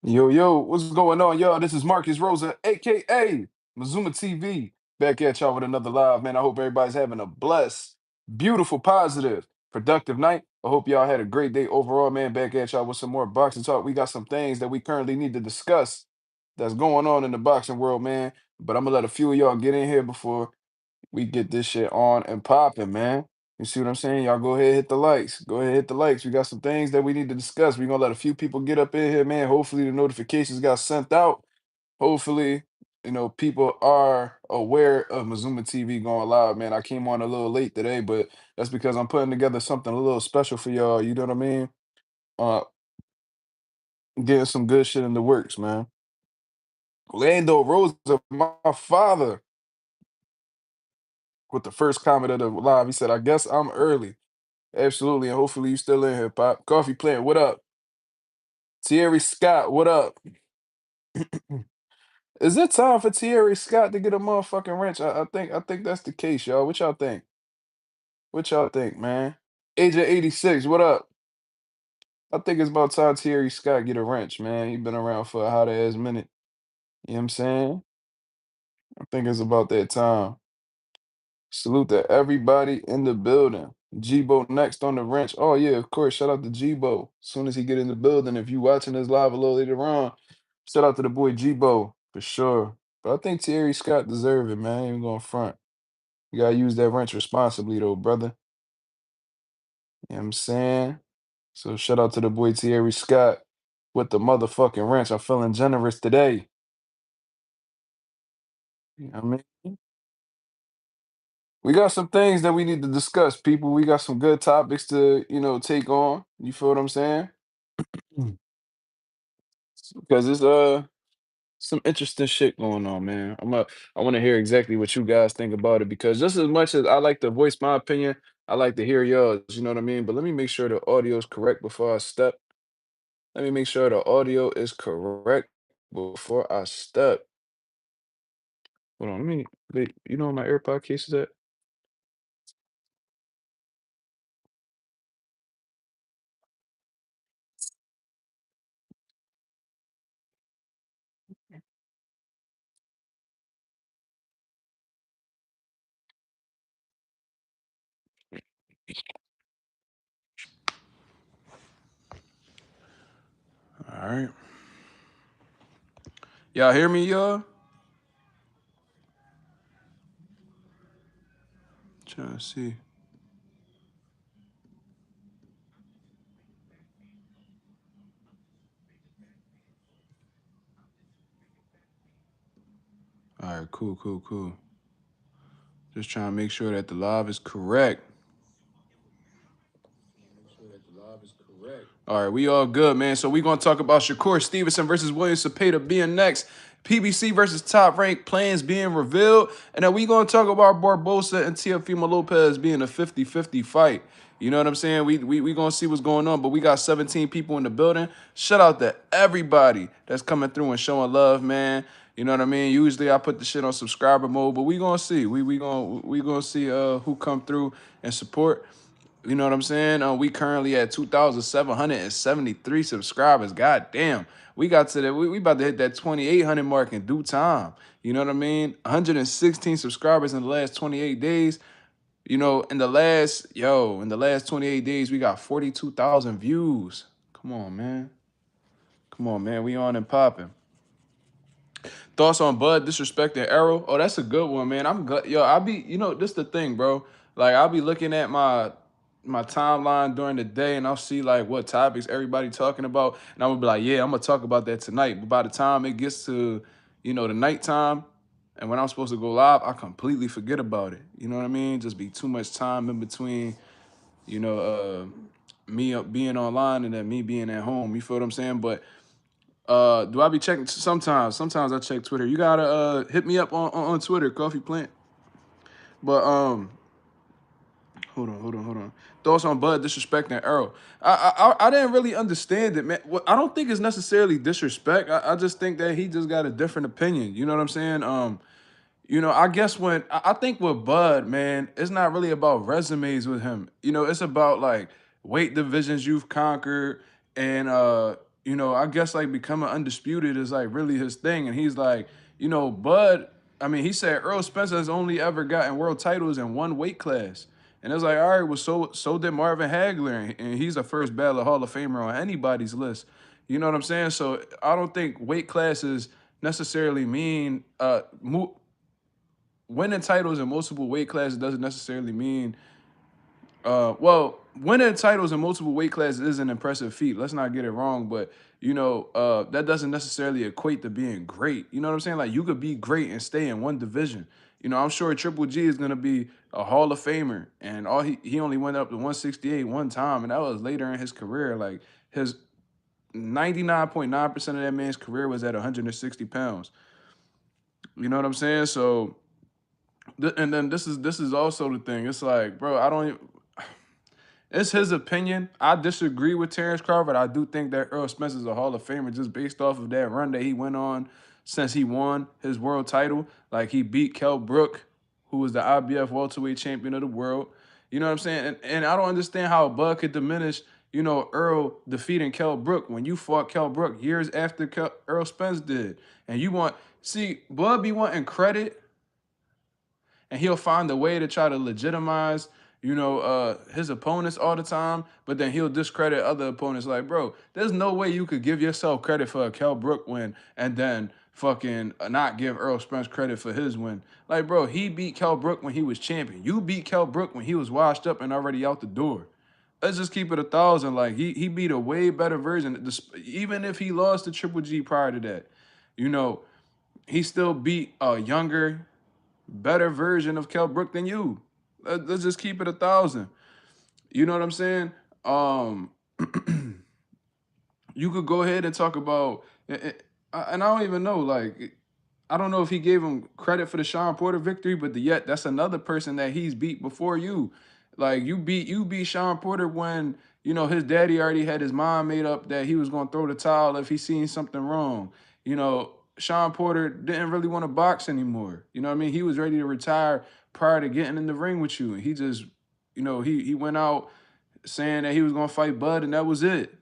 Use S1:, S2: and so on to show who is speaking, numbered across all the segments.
S1: Yo, yo, what's going on, y'all? This is Marcus Rosa, aka Mazuma TV, back at y'all with another live, man. I hope everybody's having a blessed, beautiful, positive, productive night. I hope y'all had a great day overall, man. Back at y'all with some more boxing talk. We got some things that we currently need to discuss that's going on in the boxing world, man. But I'm gonna let a few of y'all get in here before we get this shit on and popping, man. You see what I'm saying? Y'all go ahead, hit the likes. Go ahead, hit the likes. We got some things that we need to discuss. We're gonna let a few people get up in here, man. Hopefully the notifications got sent out. Hopefully, people are aware of Mazuma TV going live, man. I came on a little late today, but that's because I'm putting together something a little special for y'all. You know what I mean? Uh Getting some good shit in the works, man. Lando Rosa, my father, with the first comment of the live. He said, I guess I'm early. Absolutely, and hopefully you still in here, Pop. Coffee plant, what up? Thierry Scott, what up? Is it time for Thierry Scott to get a motherfucking wrench? I think that's the case, y'all. What y'all think? What y'all think, man? Agent 86, what up? I think it's about time Thierry Scott get a wrench, man. He been around for a hot ass minute. You know what I'm saying? I think it's about that time. Salute to everybody in the building. Jibo next on the wrench. Oh yeah, of course. Shout out to Jibo. As soon as he get in the building, if you watching this live a little later on, shout out to the boy Jibo for sure. But I think Terry Scott deserve it, man. I ain't even going front. You gotta use that wrench responsibly though, brother. You know what I'm saying? So shout out to the boy Terry Scott with the motherfucking wrench. I'm feeling generous today. You know what I mean? We got some things that we need to discuss, people. We got some good topics to, take on. You feel what I'm saying? Mm. Because it's some interesting shit going on, man. I want to hear exactly what you guys think about it because just as much as I like to voice my opinion, I like to hear yours, you know what I mean? But let me make sure the audio is correct before I step. Let me make sure the audio is correct before I step. Hold on, let me wait, you know where my AirPod case is at? All right. Y'all hear me, y'all? Trying to see. All right, cool, cool, cool. Just trying to make sure that the live is correct. All right, we all good, man. So we gonna talk about Shakur Stevenson versus William Zepeda being next. PBC versus Top Rank plans being revealed. And then we gonna talk about Barbosa and Teofimo Lopez being a 50-50 fight. You know what I'm saying? We gonna see what's going on, but we got 17 people in the building. Shout out to everybody that's coming through and showing love, man. You know what I mean? Usually I put the shit on subscriber mode, but we gonna see. We gonna see who come through and support. You know what I'm saying? We currently at 2,773 subscribers. God damn. We got to that. We about to hit that 2,800 mark in due time. You know what I mean? 116 subscribers in the last 28 days. In the last 28 days, we got 42,000 views. Come on, man. Come on, man. We on and popping. Thoughts on Bud disrespecting Errol? Oh, that's a good one, man. I'm good. Yo, this the thing, bro. Like, I'll be looking at my timeline during the day and I'll see like what topics everybody talking about. And I'm gonna be like, yeah, I'm gonna talk about that tonight. But by the time it gets to, the nighttime and when I'm supposed to go live, I completely forget about it. You know what I mean? Just be too much time in between, you know, me being online and then me being at home. You feel what I'm saying? But do I be checking sometimes? Sometimes I check Twitter. You gotta hit me up on Twitter, Coffee Plant. But hold on. Thoughts on Bud disrespecting Errol? I didn't really understand it, man. I don't think it's necessarily disrespect. I just think that he just got a different opinion. You know what I'm saying? I guess I think with Bud, man, it's not really about resumes with him. It's about like weight divisions you've conquered and I guess like becoming undisputed is like really his thing. And he's like, Bud, I mean, he said Earl Spence has only ever gotten world titles in one weight class. And it's like, all right, well, so did Marvin Hagler, and he's the first ballot Hall of Famer on anybody's list. You know what I'm saying? So I don't think weight classes necessarily mean winning titles in multiple weight classes doesn't necessarily mean well, winning titles in multiple weight classes is an impressive feat. Let's not get it wrong, but that doesn't necessarily equate to being great. You know what I'm saying? Like you could be great and stay in one division. I'm sure Triple G is gonna be a Hall of Famer, and all he only went up to 168 one time, and that was later in his career. Like his 99.9% of that man's career was at 160 pounds. You know what I'm saying? So, and then this is also the thing. It's like, bro, I don't. It's his opinion. I disagree with Terence Crawford. I do think that Earl Spence is a Hall of Famer just based off of that run that he went on since he won his world title. Like he beat Kell Brook, who was the IBF welterweight champion of the world. You know what I'm saying? And I don't understand how Bud could diminish, Earl defeating Kell Brook when you fought Kell Brook years after Earl Spence did. And Bud be wanting credit and he'll find a way to try to legitimize, his opponents all the time, but then he'll discredit other opponents. Like, bro, there's no way you could give yourself credit for a Kell Brook win and then fucking not give Earl Spence credit for his win. Like, bro, he beat Kell Brook when he was champion. You beat Kell Brook when he was washed up and already out the door. Let's just keep it 1,000. Like, he beat a way better version. Even if he lost to Triple G prior to that, he still beat a younger, better version of Kell Brook than you. Let's just keep it 1,000. You know what I'm saying? You could go ahead and talk about, and I don't even know, like, I don't know if he gave him credit for the Sean Porter victory, but yet that's another person that he's beat before you. Like you beat Sean Porter when his daddy already had his mind made up that he was gonna throw the towel if he seen something wrong. Sean Porter didn't really want to box anymore. You know what I mean? He was ready to retire prior to getting in the ring with you. And he just, he went out saying that he was gonna fight Bud, and that was it.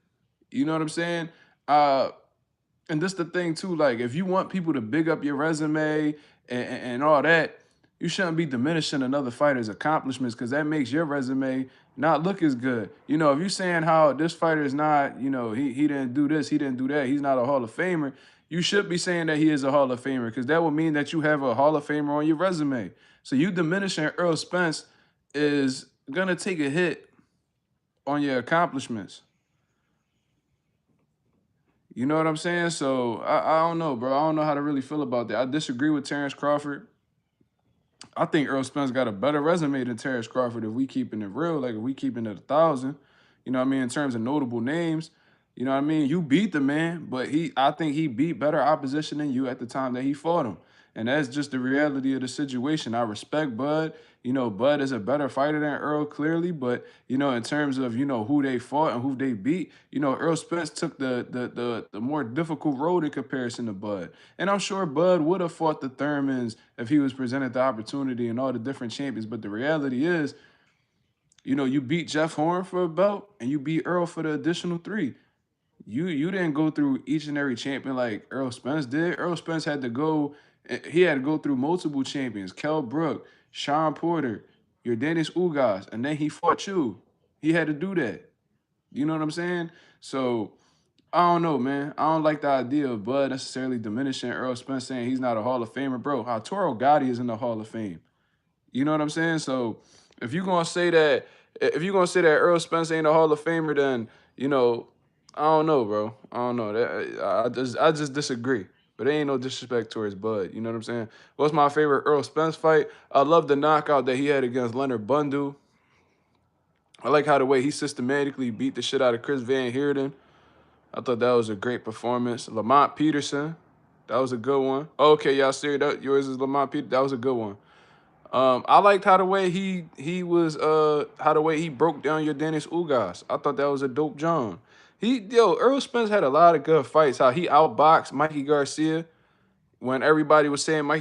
S1: You know what I'm saying? And this the thing too, like if you want people to big up your resume and all that, you shouldn't be diminishing another fighter's accomplishments because that makes your resume not look as good. If you're saying how this fighter is not, he didn't do this, he didn't do that, he's not a Hall of Famer, you should be saying that he is a Hall of Famer because that would mean that you have a Hall of Famer on your resume. So you diminishing Earl Spence is gonna take a hit on your accomplishments. You know what I'm saying? So I don't know, bro. I don't know how to really feel about that. I disagree with Terence Crawford. I think Earl Spence got a better resume than Terence Crawford if we keeping it real, like if we keeping it 1,000. You know what I mean? In terms of notable names, you know what I mean? You beat the man, but I think he beat better opposition than you at the time that he fought him. And that's just the reality of the situation. I respect Bud. Bud is a better fighter than Earl, clearly. But, in terms of, who they fought and who they beat, Earl Spence took the more difficult road in comparison to Bud. And I'm sure Bud would have fought the Thurmans if he was presented the opportunity and all the different champions. But the reality is, you beat Jeff Horn for a belt and you beat Earl for the additional 3. You didn't go through each and every champion like Earl Spence did. Earl Spence had to go. He had to go through multiple champions: Kell Brook, Sean Porter, your Dennis Ugas, and then he fought you. He had to do that. You know what I'm saying? So I don't know, man. I don't like the idea of Bud necessarily diminishing Earl Spence, saying he's not a Hall of Famer, bro. Arturo Gotti is in the Hall of Fame. You know what I'm saying? So if you're gonna say that, Earl Spence ain't a Hall of Famer, then I don't know, bro. I don't know. I just disagree. But there ain't no disrespect towards Bud. You know what I'm saying? What's my favorite Earl Spence fight? I love the knockout that he had against Leonard Bundu. I like how the way he systematically beat the shit out of Chris Van Heerden. I thought that was a great performance. Lamont Peterson, that was a good one. Okay, y'all serious? Yours is Lamont Peterson. That was a good one. I liked how the way how the way he broke down your Dennis Ugas. I thought that was a dope John. Earl Spence had a lot of good fights. How he outboxed Mikey Garcia when everybody was saying well,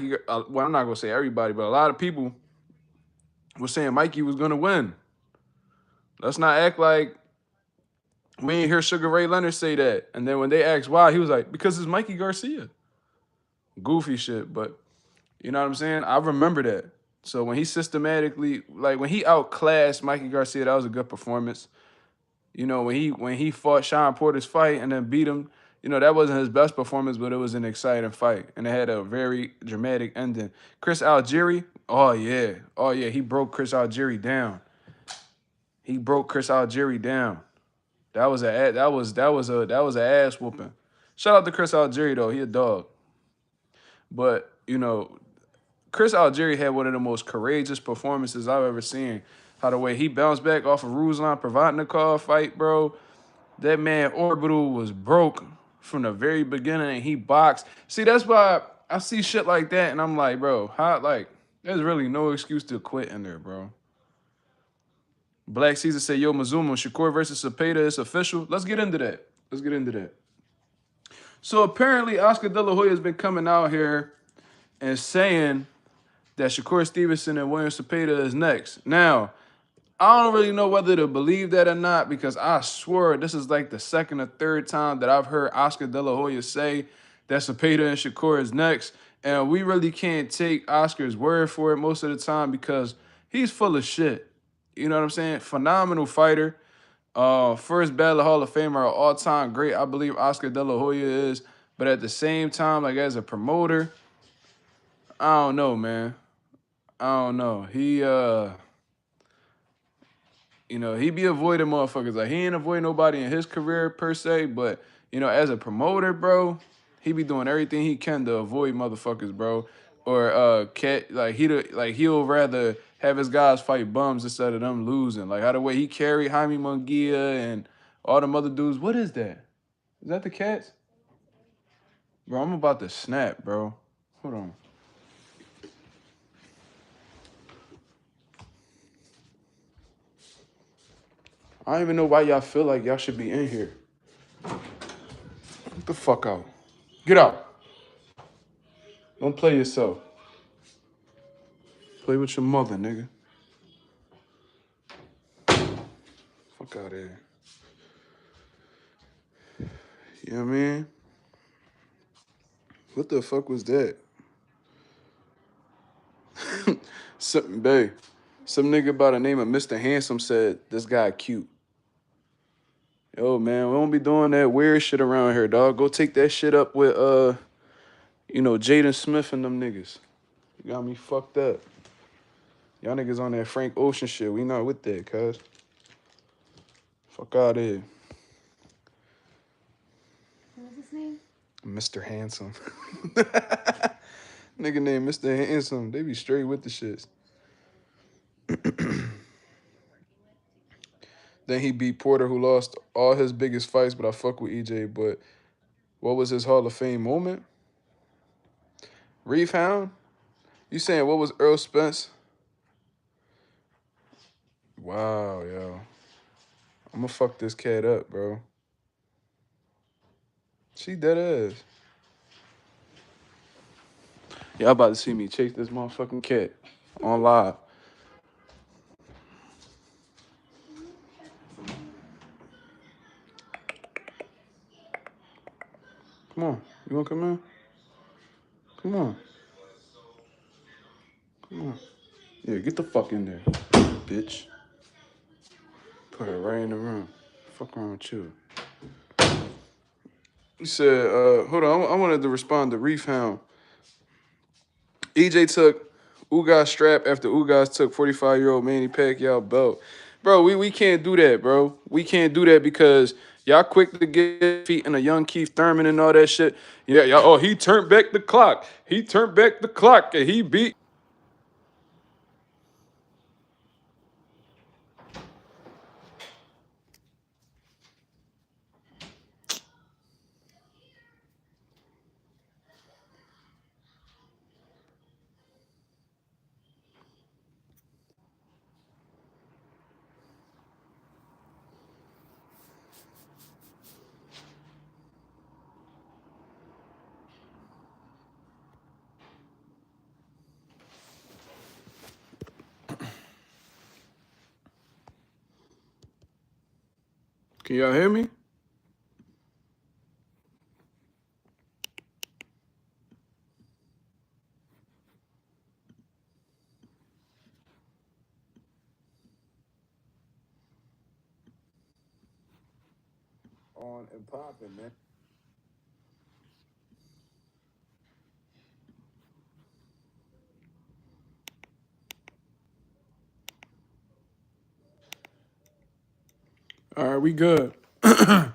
S1: I'm not gonna say everybody, but a lot of people were saying Mikey was gonna win. Let's not act like We ain't hear Sugar Ray Leonard say that. And then when they asked why, he was like, because it's Mikey Garcia. Goofy shit, but you know what I'm saying? I remember that. So when he systematically, like when he outclassed Mikey Garcia, that was a good performance. You know, when he fought Sean Porter's fight and then beat him, you know, that wasn't his best performance, but it was an exciting fight. And it had a very dramatic ending. Chris Algieri, oh yeah, he broke Chris Algieri down. He broke Chris Algieri down. That was a ass whooping. Shout out to Chris Algieri though, he a dog. But you know, Chris Algieri had one of the most courageous performances I've ever seen. How the way he bounced back off of Ruslan Provatnikov fight, bro. That man orbital was broke from the very beginning and he boxed. See, that's why I see shit like that and I'm like, bro, how like there's really no excuse to quit in there, bro. Black Caesar said, yo, Mazuma, Shakur versus Zepeda is official. Let's get into that. Let's get into that. So apparently Oscar De La Hoya has been coming out here and saying that Shakur Stevenson and William Zepeda is next. Now, I don't really know whether to believe that or not because I swear this is like the second or third time that I've heard Oscar De La Hoya say that Zepeda and Shakur is next. And we really can't take Oscar's word for it most of the time because he's full of shit. You know what I'm saying? Phenomenal fighter. First ballot Hall of Famer, all-time great. I believe Oscar De La Hoya is. But at the same time, like as a promoter, I don't know, man. I don't know. He be avoiding motherfuckers. Like he ain't avoid nobody in his career per se, but as a promoter, bro, he be doing everything he can to avoid motherfuckers, bro. Or he'll rather have his guys fight bums instead of them losing. Like how the way he carried Jaime Munguia and all them other dudes. What is that? Is that the cats? Bro, I'm about to snap, bro. Hold on. I don't even know why y'all feel like y'all should be in here. Get the fuck out. Get out. Don't play yourself. Play with your mother, nigga. Fuck out of here. You know what I mean? What the fuck was that? Some nigga by the name of Mr. Handsome said this guy cute. Yo, man, we don't be doing that weird shit around here, dog. Go take that shit up with Jaden Smith and them niggas. You got me fucked up. Y'all niggas on that Frank Ocean shit. We not with that, cuz. Fuck out of here.
S2: What was his name?
S1: Mr. Handsome. Nigga named Mr. Handsome. They be straight with the shits. Then he beat Porter, who lost all his biggest fights, but I fuck with EJ. But what was his Hall of Fame moment? Reef Hound? You saying what was Earl Spence? Wow, yo. I'm gonna fuck this cat up, bro. She dead ass. Y'all about to see me chase this motherfucking cat on live. Come on. You wanna come in? Come on. Come on. Yeah, get the fuck in there, bitch. Put her right in the room. Fuck around with you. He said, hold on, I wanted to respond to Reef Hound. EJ took Ugas strap after Ugas took 45-year-old Manny Pacquiao belt. Bro, we can't do that, bro. We can't do that because y'all quick to get feet in a young Keith Thurman and all that shit. Yeah, y'all, he turned back the clock. He turned back the clock and he beat. Can y'all hear me? On and popping, man. All right, we good. But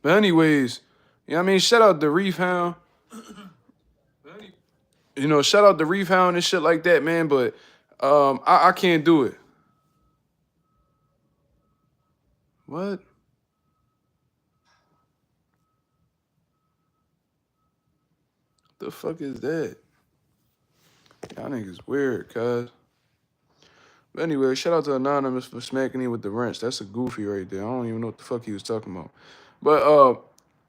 S1: anyways, you know what I mean? Shout out the Reef Hound. You know, shout out the Reef Hound and shit like that, man. But I can't do it. What the fuck is that? Y'all niggas weird, cuz. But anyway, shout out to Anonymous for smacking me with the wrench. That's a goofy right there. I don't even know what the fuck he was talking about. But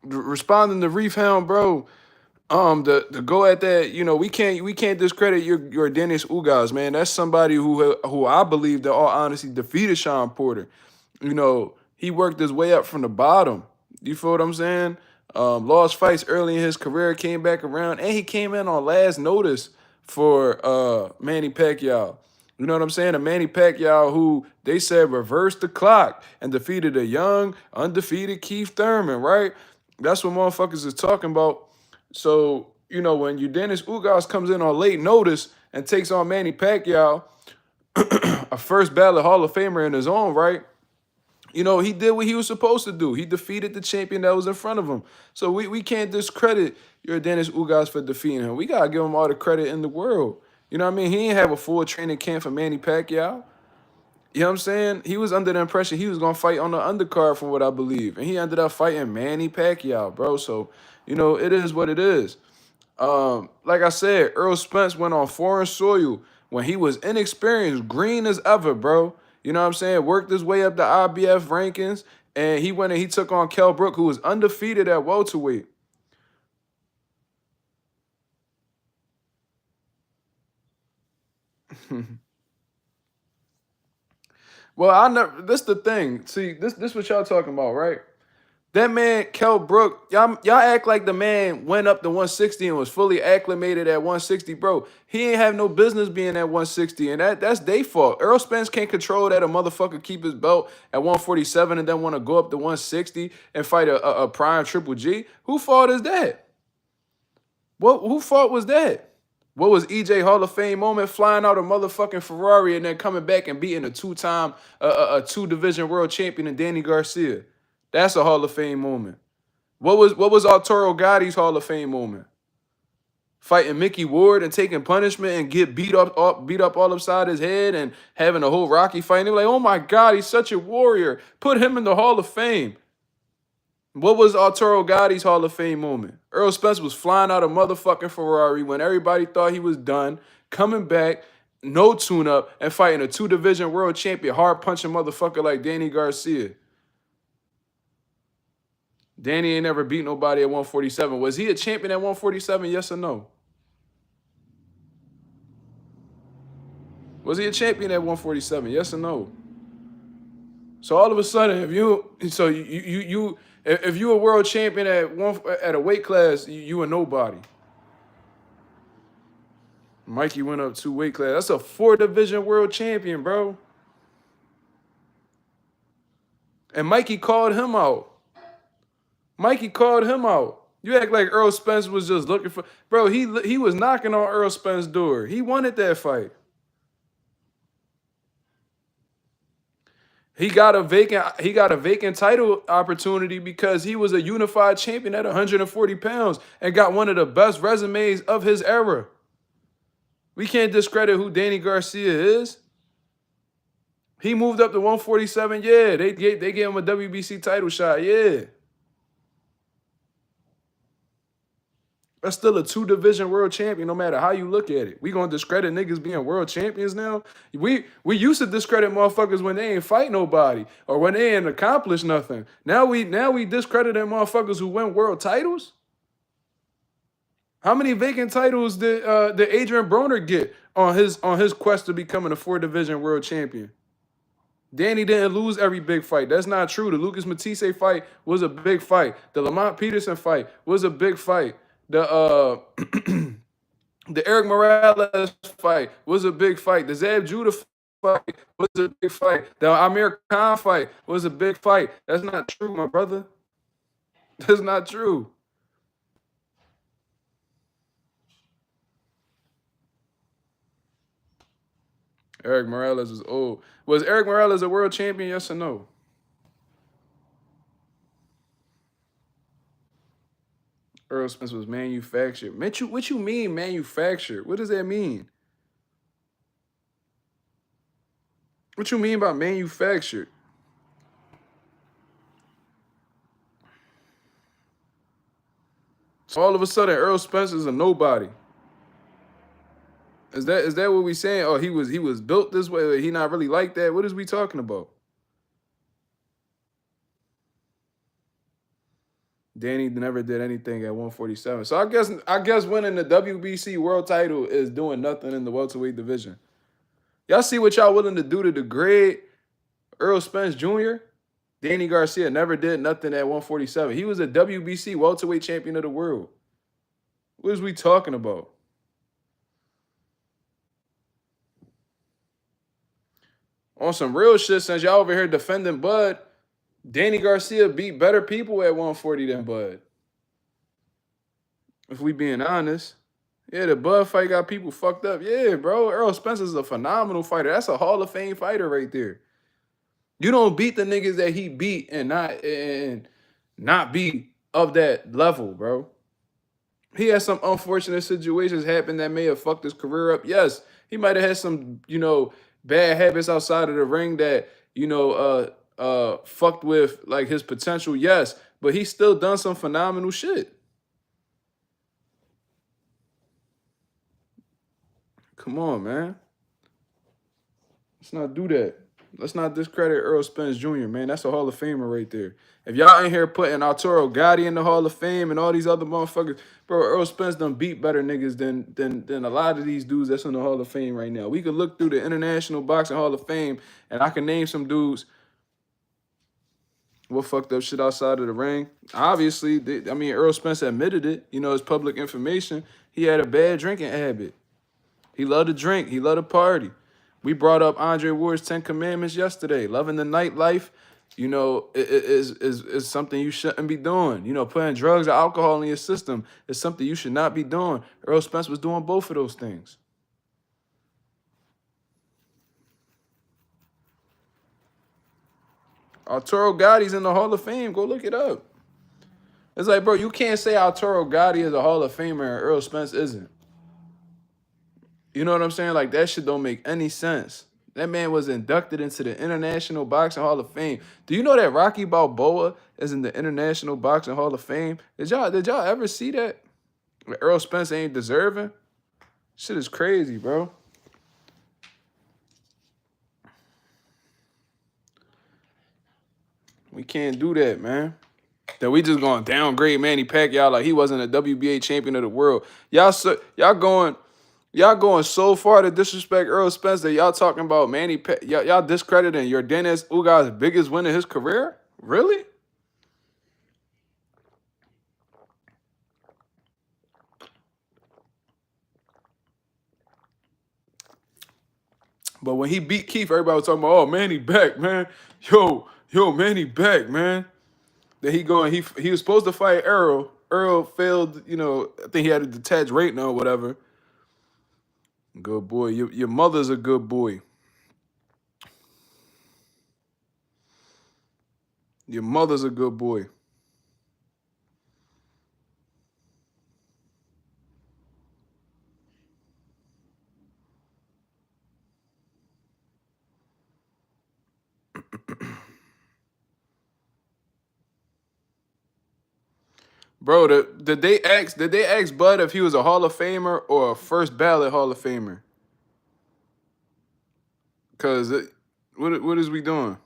S1: responding to Reef Hound, bro. To go at that, you know, we can't discredit your Dennis Ugas, man. That's somebody who I believe, that all honesty, defeated Sean Porter. You know, he worked his way up from the bottom. You feel what I'm saying? Lost fights early in his career, came back around, and he came in on last notice for Manny Pacquiao. You know what I'm saying? A Manny Pacquiao who they said reversed the clock and defeated a young, undefeated Keith Thurman, right? That's what motherfuckers is talking about. So, you know, when Dennis Ugas comes in on late notice and takes on Manny Pacquiao, a first ballot Hall of Famer in his own right, you know, he did what he was supposed to do. He defeated the champion that was in front of him. So we can't discredit your Dennis Ugas for defeating him. We got to give him all the credit in the world. You know what I mean? He didn't have a full training camp for Manny Pacquiao. You know what I'm saying? He was under the impression he was going to fight on the undercard from what I believe. And he ended up fighting Manny Pacquiao, bro. So, you know, it is what it is. Like I said, Errol Spence went on foreign soil when he was inexperienced, green as ever, bro. You know what I'm saying? Worked his way up the IBF rankings, and he went and he took on Kell Brook, who was undefeated at welterweight. Well, I never. This the thing. See, this what y'all talking about, right? That man, Kell Brook, y'all act like the man went up to 160 and was fully acclimated at 160, bro. He ain't have no business being at 160, and that's their fault. Errol Spence can't control that a motherfucker keep his belt at 147 and then want to go up to 160 and fight a prime Triple G. Who fault is that? Who fault was that? What was EJ Hall of Fame moment, flying out a motherfucking Ferrari and then coming back and beating a two-time, a two-division world champion in Danny Garcia? That's a Hall of Fame moment. What was Arturo Gotti's Hall of Fame moment? Fighting Mickey Ward and taking punishment and get beat up all upside his head and having a whole Rocky fight. And they're like, oh my God, he's such a warrior. Put him in the Hall of Fame. What was Arturo Gotti's Hall of Fame moment? Errol Spence was flying out a motherfucking Ferrari when everybody thought he was done, coming back, no tune-up, and fighting a two-division world champion, hard-punching motherfucker like Danny Garcia. Danny ain't never beat nobody at 147. Was he a champion at 147, yes or no? Was he a champion at 147, yes or no? So all of a sudden, if you a world champion at a weight class, you a nobody. Mikey went up 2 weight class. That's a 4-division world champion, bro. And Mikey called him out. You act like Errol Spence was just looking for, bro. He was knocking on Errol Spence's door. He wanted that fight. He got a vacant title opportunity because he was a unified champion at 140 pounds and got one of the best resumes of his era. We can't discredit who Danny Garcia is. He moved up to 147. Yeah, they gave him a WBC title shot. Yeah. That's still a 2-division world champion, no matter how you look at it. We gonna discredit niggas being world champions now? We used to discredit motherfuckers when they ain't fight nobody or when they ain't accomplish nothing. Now we discredit them motherfuckers who win world titles. How many vacant titles did Adrian Broner get on his quest to becoming a 4-division world champion? Danny didn't lose every big fight. That's not true. The Lucas Matisse fight was a big fight. The Lamont Peterson fight was a big fight. The the Eric Morales fight was a big fight. The Zab Judah fight was a big fight. The Amir Khan fight was a big fight. That's not true, my brother. That's not true. Eric Morales is old. Was Eric Morales a world champion? Yes or no? Errol Spence was manufactured. What you mean manufactured? What does that mean? What you mean by manufactured? So all of a sudden, Errol Spence is a nobody. Is that what we saying? Oh, he was built this way. He not really like that. What is we talking about? Danny never did anything at 147. So I guess winning the WBC world title is doing nothing in the welterweight division. Y'all see what y'all willing to do to degrade Errol Spence Jr.? Danny Garcia never did nothing at 147. He was a WBC welterweight champion of the world. What is we talking about? On some real shit, since y'all over here defending Bud, Danny Garcia beat better people at 140 than Bud. If we being honest. Yeah, the Bud fight got people fucked up. Yeah, bro. Errol Spence is a phenomenal fighter. That's a Hall of Fame fighter right there. You don't beat the niggas that he beat and not be of that level, bro. He had some unfortunate situations happen that may have fucked his career up. Yes, he might have had some, bad habits outside of the ring that, fucked with like his potential. Yes, but he's still done some phenomenal shit. Come on, man. Let's not do that. Let's not discredit Errol Spence Jr., man. That's a Hall of Famer right there. If y'all in here putting Arturo Gatti in the Hall of Fame and all these other motherfuckers, bro, Errol Spence done beat better niggas than a lot of these dudes that's in the Hall of Fame right now. We could look through the International Boxing Hall of Fame, and I can name some dudes what fucked up shit outside of the ring. Obviously, Errol Spence admitted it. It's public information. He had a bad drinking habit. He loved to drink. He loved to party. We brought up Andre Ward's 10 Commandments yesterday. Loving the nightlife, is something you shouldn't be doing. Putting drugs or alcohol in your system is something you should not be doing. Errol Spence was doing both of those things. Arturo Gotti's in the Hall of Fame. Go look it up. It's like, bro, you can't say Arturo Gatti is a Hall of Famer and Errol Spence isn't. You know what I'm saying? Like, that shit don't make any sense. That man was inducted into the International Boxing Hall of Fame. Do you know that Rocky Balboa is in the International Boxing Hall of Fame? Did y'all ever see that? Errol Spence ain't deserving? Shit is crazy, bro. We can't do that, man. That we just gonna downgrade Manny Pacquiao like he wasn't a WBA champion of the world. Y'all going so far to disrespect Errol Spence that y'all talking about y'all discrediting Yordenis Ugas's biggest win in his career? Really? But when he beat Keith, everybody was talking about, oh, Manny back, man. Yo, Manny back, man. Then he was supposed to fight Errol. Errol failed, I think he had a detached retina or whatever. Good boy. Your mother's a good boy. Your mother's a good boy. Bro, did they ask Bud if he was a Hall of Famer or a first ballot Hall of Famer? Cause what is we doing?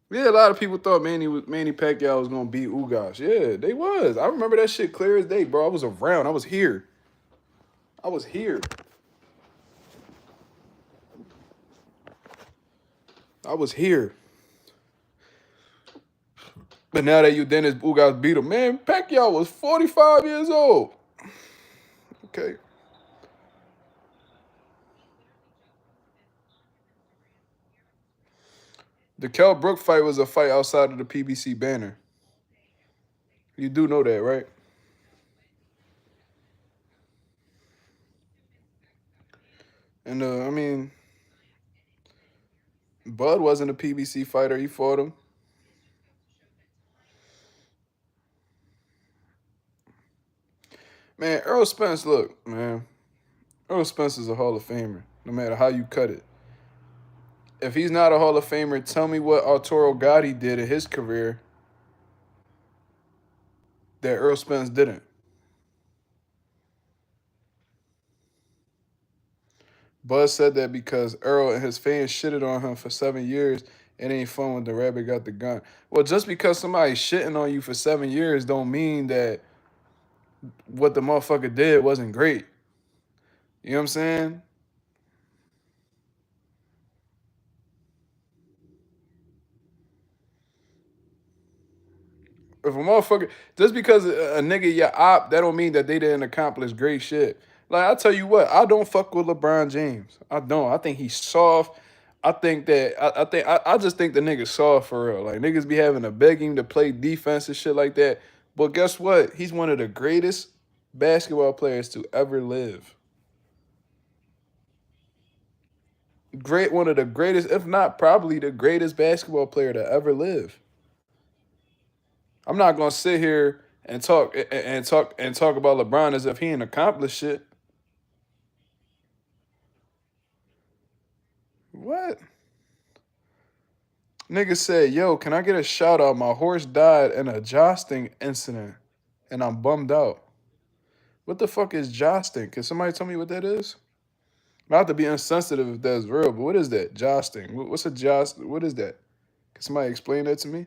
S1: Yeah, a lot of people thought Manny Pacquiao was gonna beat Ugas. Yeah, they was. I remember that shit clear as day, bro. I was around. I was here. I was here. But now that you Dennis Ugas beat him, man, Pacquiao was 45 years old. Okay. The Kell Brook fight was a fight outside of the PBC banner. You do know that, right? And I mean, Bud wasn't a PBC fighter. He fought him. Man, Errol Spence, look, man. Errol Spence is a Hall of Famer, no matter how you cut it. If he's not a Hall of Famer, tell me what Arturo Gotti did in his career that Errol Spence didn't. Buzz said that because Errol and his fans shitted on him for 7 years. It ain't fun when the rabbit got the gun. Well, just because somebody's shitting on you for 7 years don't mean that what the motherfucker did wasn't great. You know what I'm saying? If a motherfucker, just because a nigga your op, that don't mean that they didn't accomplish great shit. Like I tell you what, I don't fuck with LeBron James. I don't. I think he's soft. I think that I just think the nigga's soft for real. Like niggas be having to beg him to play defense and shit like that. But guess what? He's one of the greatest basketball players to ever live. Great, one of the greatest, if not probably the greatest basketball player to ever live. I'm not gonna sit here and talk about LeBron as if he ain't accomplished shit. What? Nigga said, yo, can I get a shout out? My horse died in a jousting incident and I'm bummed out. What the fuck is jousting? Can somebody tell me what that is? Not to be insensitive if that's real, but what is that? Jousting. What's a joust? What is that? Can somebody explain that to me?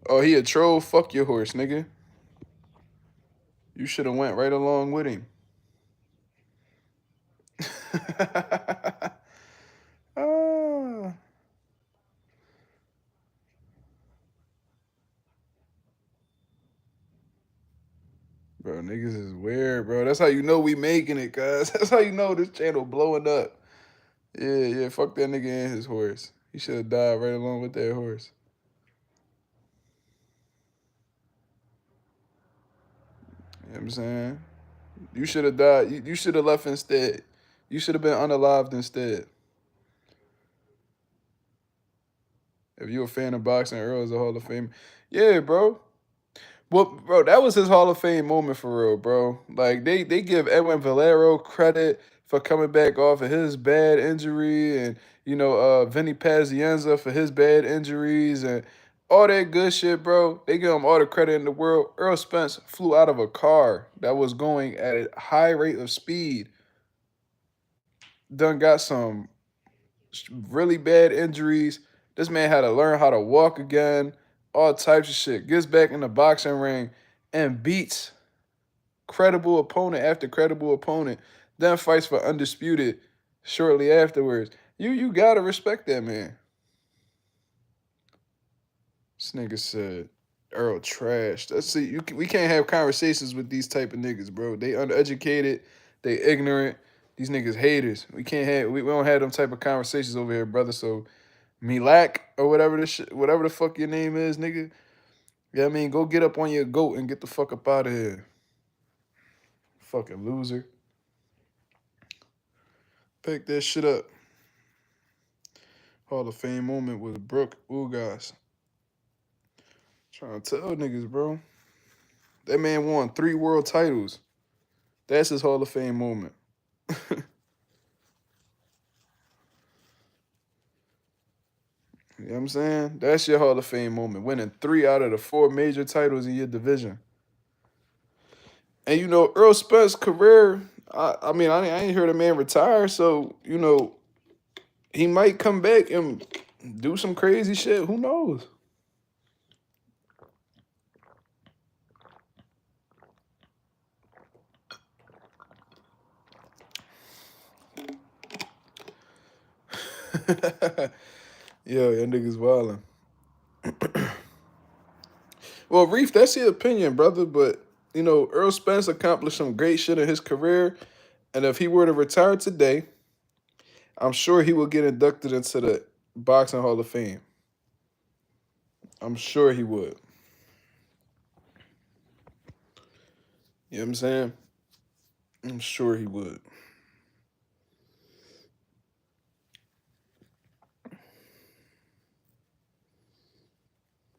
S1: Oh, he a troll? Fuck your horse, nigga. You should have went right along with him. Ah. Bro, niggas is weird, bro. That's how you know we making it, cuz. That's how you know this channel blowing up. Yeah, yeah, fuck that nigga and his horse. He should have died right along with that horse. You know what I'm saying? You should have died. You should have left instead. You should have been unalived instead. If you a fan of boxing, Earl is a Hall of Fame. Yeah, bro. Well, bro, that was his Hall of Fame moment for real, bro. Like they give Edwin Valero credit for coming back off of his bad injury, and Vinny Pazienza for his bad injuries and all that good shit, bro. They give him all the credit in the world. Earl Spence flew out of a car that was going at a high rate of speed. Done got some really bad injuries. This man had to learn how to walk again, all types of shit. Gets back in the boxing ring and beats credible opponent after credible opponent. Then fights for undisputed shortly afterwards. You gotta respect that man. This nigga said Earl trash. Let's see. We can't have conversations with these type of niggas, bro. They undereducated. They ignorant. These niggas haters. We don't have them type of conversations over here, brother. So Milak or whatever the fuck your name is, nigga. Yeah, I mean, go get up on your goat and get the fuck up out of here. Fucking loser. Pick that shit up. Hall of Fame moment was Brooke Ugas. Trying to tell niggas, bro. That man won 3 world titles. That's his Hall of Fame moment. You know what I'm saying? That's your Hall of Fame moment. Winning 3 out of the 4 major titles in your division. And Earl Spence's career, I mean, I ain't heard a man retire, so, he might come back and do some crazy shit. Who knows? Yo, y'all niggas wildin'. Well, Reef, that's your opinion, brother. But Earl Spence accomplished some great shit in his career, and if he were to retire today, I'm sure he will get inducted into the Boxing Hall of Fame. I'm sure he would. You know what I'm saying? I'm sure he would.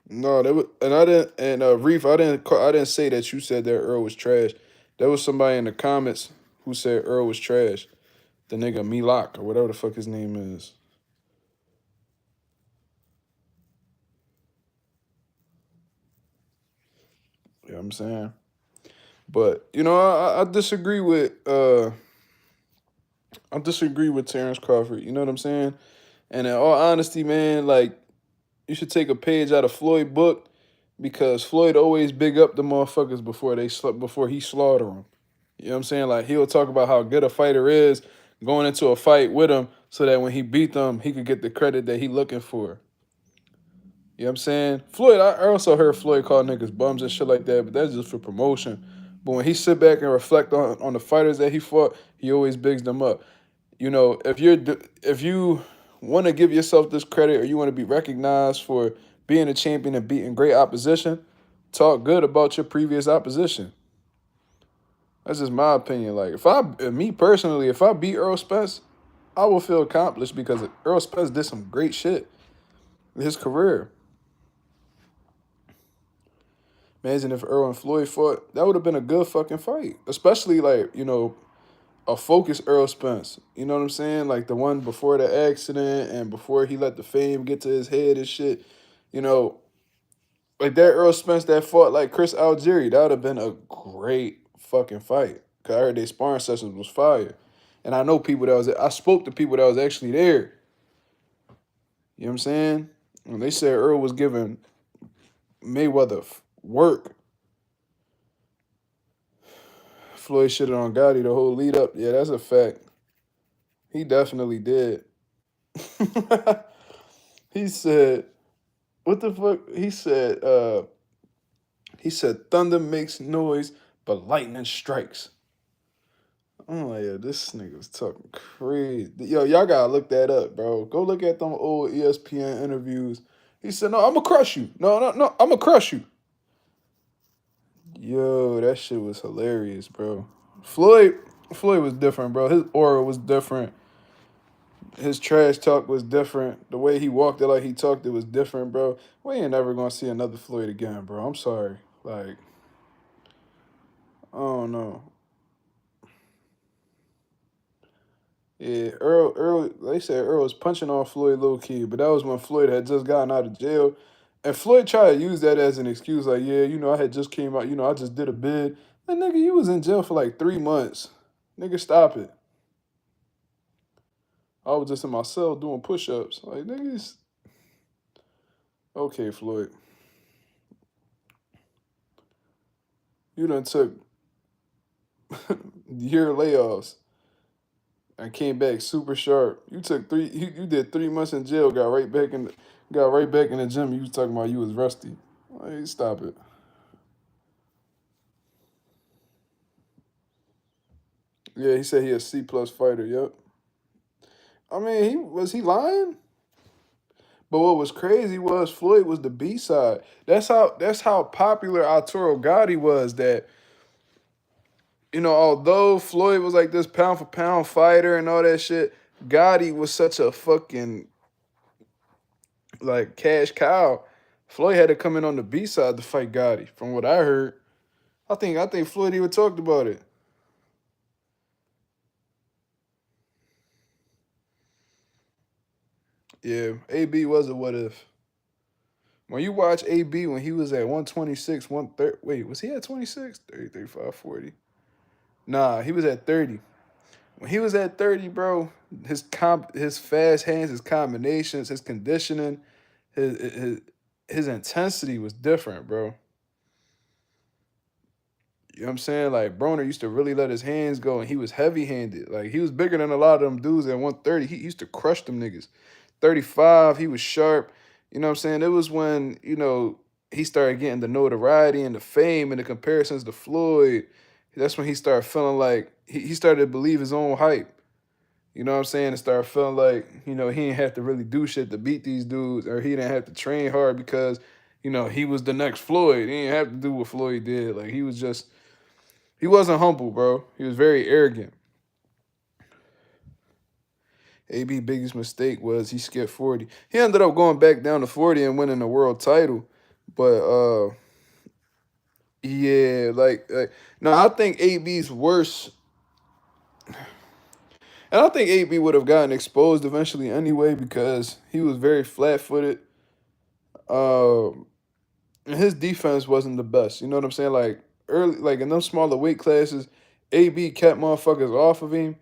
S1: No, that was, and I didn't, and Reef, I didn't say that you said that Earl was trash. There was somebody in the comments who said Earl was trash. The nigga Milak or whatever the fuck his name is. You know what I'm saying? But I disagree with Terence Crawford. You know what I'm saying? And in all honesty, man, like you should take a page out of Floyd book because Floyd always big up the motherfuckers before he slaughter them. You know what I'm saying? Like he'll talk about how good a fighter is going into a fight with him so that when he beat them, he could get the credit that he looking for. You know what I'm saying? Floyd, I also heard Floyd call niggas bums and shit like that, but that's just for promotion. But when he sit back and reflect on the fighters that he fought, he always bigs them up. If you want to give yourself this credit or you want to be recognized for being a champion and beating great opposition, talk good about your previous opposition. That's just my opinion. Like me personally, if I beat Earl Spence, I will feel accomplished because Earl Spence did some great shit in his career. Imagine if Earl and Floyd fought, that would have been a good fucking fight. Especially like, a focused Earl Spence. You know what I'm saying? Like the one before the accident and before he let the fame get to his head and shit. You know, like that Earl Spence that fought like Chris Algieri, that would have been a great fucking fight. Cause I heard their sparring sessions was fire. And I spoke to people that was actually there. You know what I'm saying? And they said Earl was giving Mayweather work. Floyd shitted on Gotti the whole lead up. Yeah, that's a fact. He definitely did. He said, what the fuck? He said thunder makes noise, but lightning strikes. I'm like, yeah, this nigga was talking crazy. Yo, y'all gotta look that up, bro. Go look at them old ESPN interviews. He said, no, I'm gonna crush you. No, no, no, I'm gonna crush you. Yo, that shit was hilarious, bro. Floyd, Floyd was different, bro. His aura was different. His trash talk was different. The way he walked it, like he talked, it was different, bro. We ain't never gonna see another Floyd again, bro. I'm sorry. Like, I don't know. Yeah, Earl. They said Earl was punching on Floyd low key, but that was when Floyd had just gotten out of jail, and Floyd tried to use that as an excuse, like, yeah, I had just came out, I just did a bid. Like, nigga, you was in jail for like 3 months. Nigga, stop it. I was just in my cell doing push-ups. Like, niggas. Okay, Floyd. You done took year layoffs and came back super sharp. You took you did 3 months in jail, got right back in the gym. You was talking about you was rusty. Like, stop it. Yeah, he said he a C+ fighter. Yep. I mean, he lying? But what was crazy was Floyd was the B side. That's how popular Arturo Gotti was. That although Floyd was like this pound for pound fighter and all that shit, Gotti was such a fucking like cash cow. Floyd had to come in on the B side to fight Gotti. From what I heard, I think Floyd even talked about it. Yeah, AB was a what if. When you watch AB when he was at 126, 130, wait, was he at 26? 30, 35, 40. Nah, he was at 30. When he was at 30, bro, his fast hands, his combinations, his conditioning, his his intensity was different, bro. You know what I'm saying? Like Broner used to really let his hands go, and he was heavy-handed. Like he was bigger than a lot of them dudes at 130. He used to crush them niggas. 35, he was sharp. You know what I'm saying? It was when, he started getting the notoriety and the fame and the comparisons to Floyd. That's when he started feeling like he started to believe his own hype. You know what I'm saying? And started feeling like, he didn't have to really do shit to beat these dudes, or he didn't have to train hard because, he was the next Floyd. He didn't have to do what Floyd did. Like he wasn't humble, bro. He was very arrogant. AB biggest mistake was he skipped 40. He ended up going back down to 40 and winning the world title. But yeah, like no, I think AB's worse. And I think AB would have gotten exposed eventually anyway because he was very flat-footed. Um and his defense wasn't the best. You know what I'm saying? Like early, like in those smaller weight classes, AB kept motherfuckers off of him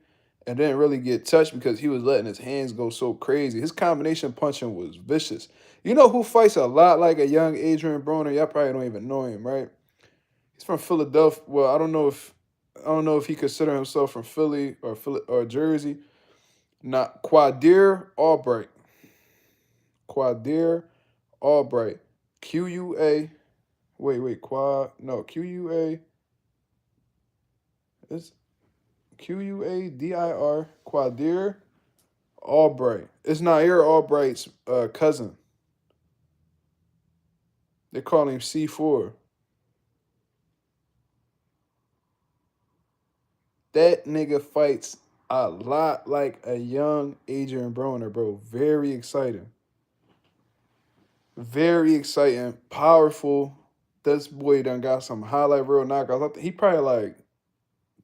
S1: and didn't really get touched because he was letting his hands go so crazy. His combination punching was vicious. You know who fights a lot like a young Adrian Broner? Y'all probably don't even know him, right? He's from Philadelphia. Well, I don't know if he consider himself from Philly or Jersey. Not Quadir Albright. Quadir Albright. QUA. Wait, quad. No, QUA. It's QUADIR. Quadir Albright. It's Nair Albright's cousin. They call him C4. That nigga fights a lot like a young Adrian Broner, bro. Very exciting. Very exciting. Powerful. This boy done got some highlight reel knockouts. He probably like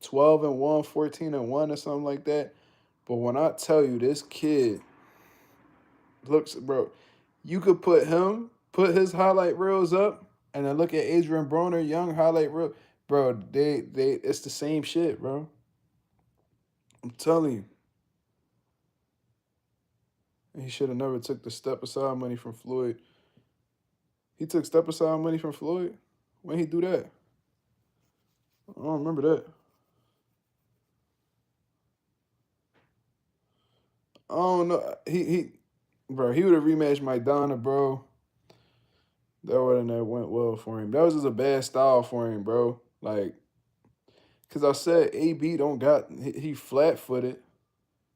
S1: 12-1, 14-1 or something like that. But when I tell you this kid looks, bro, you could put his highlight reels up, and then look at Adrian Broner, young highlight reel. Bro, it's the same shit, bro. I'm telling you. He should have never took the step aside money from Floyd. He took step aside money from Floyd? When he do that? I don't remember that. I don't know. Bro, he would have rematched Maidana, bro. That wouldn't have went well for him. That was just a bad style for him, bro. Like, cause I said AB don't got he flat footed.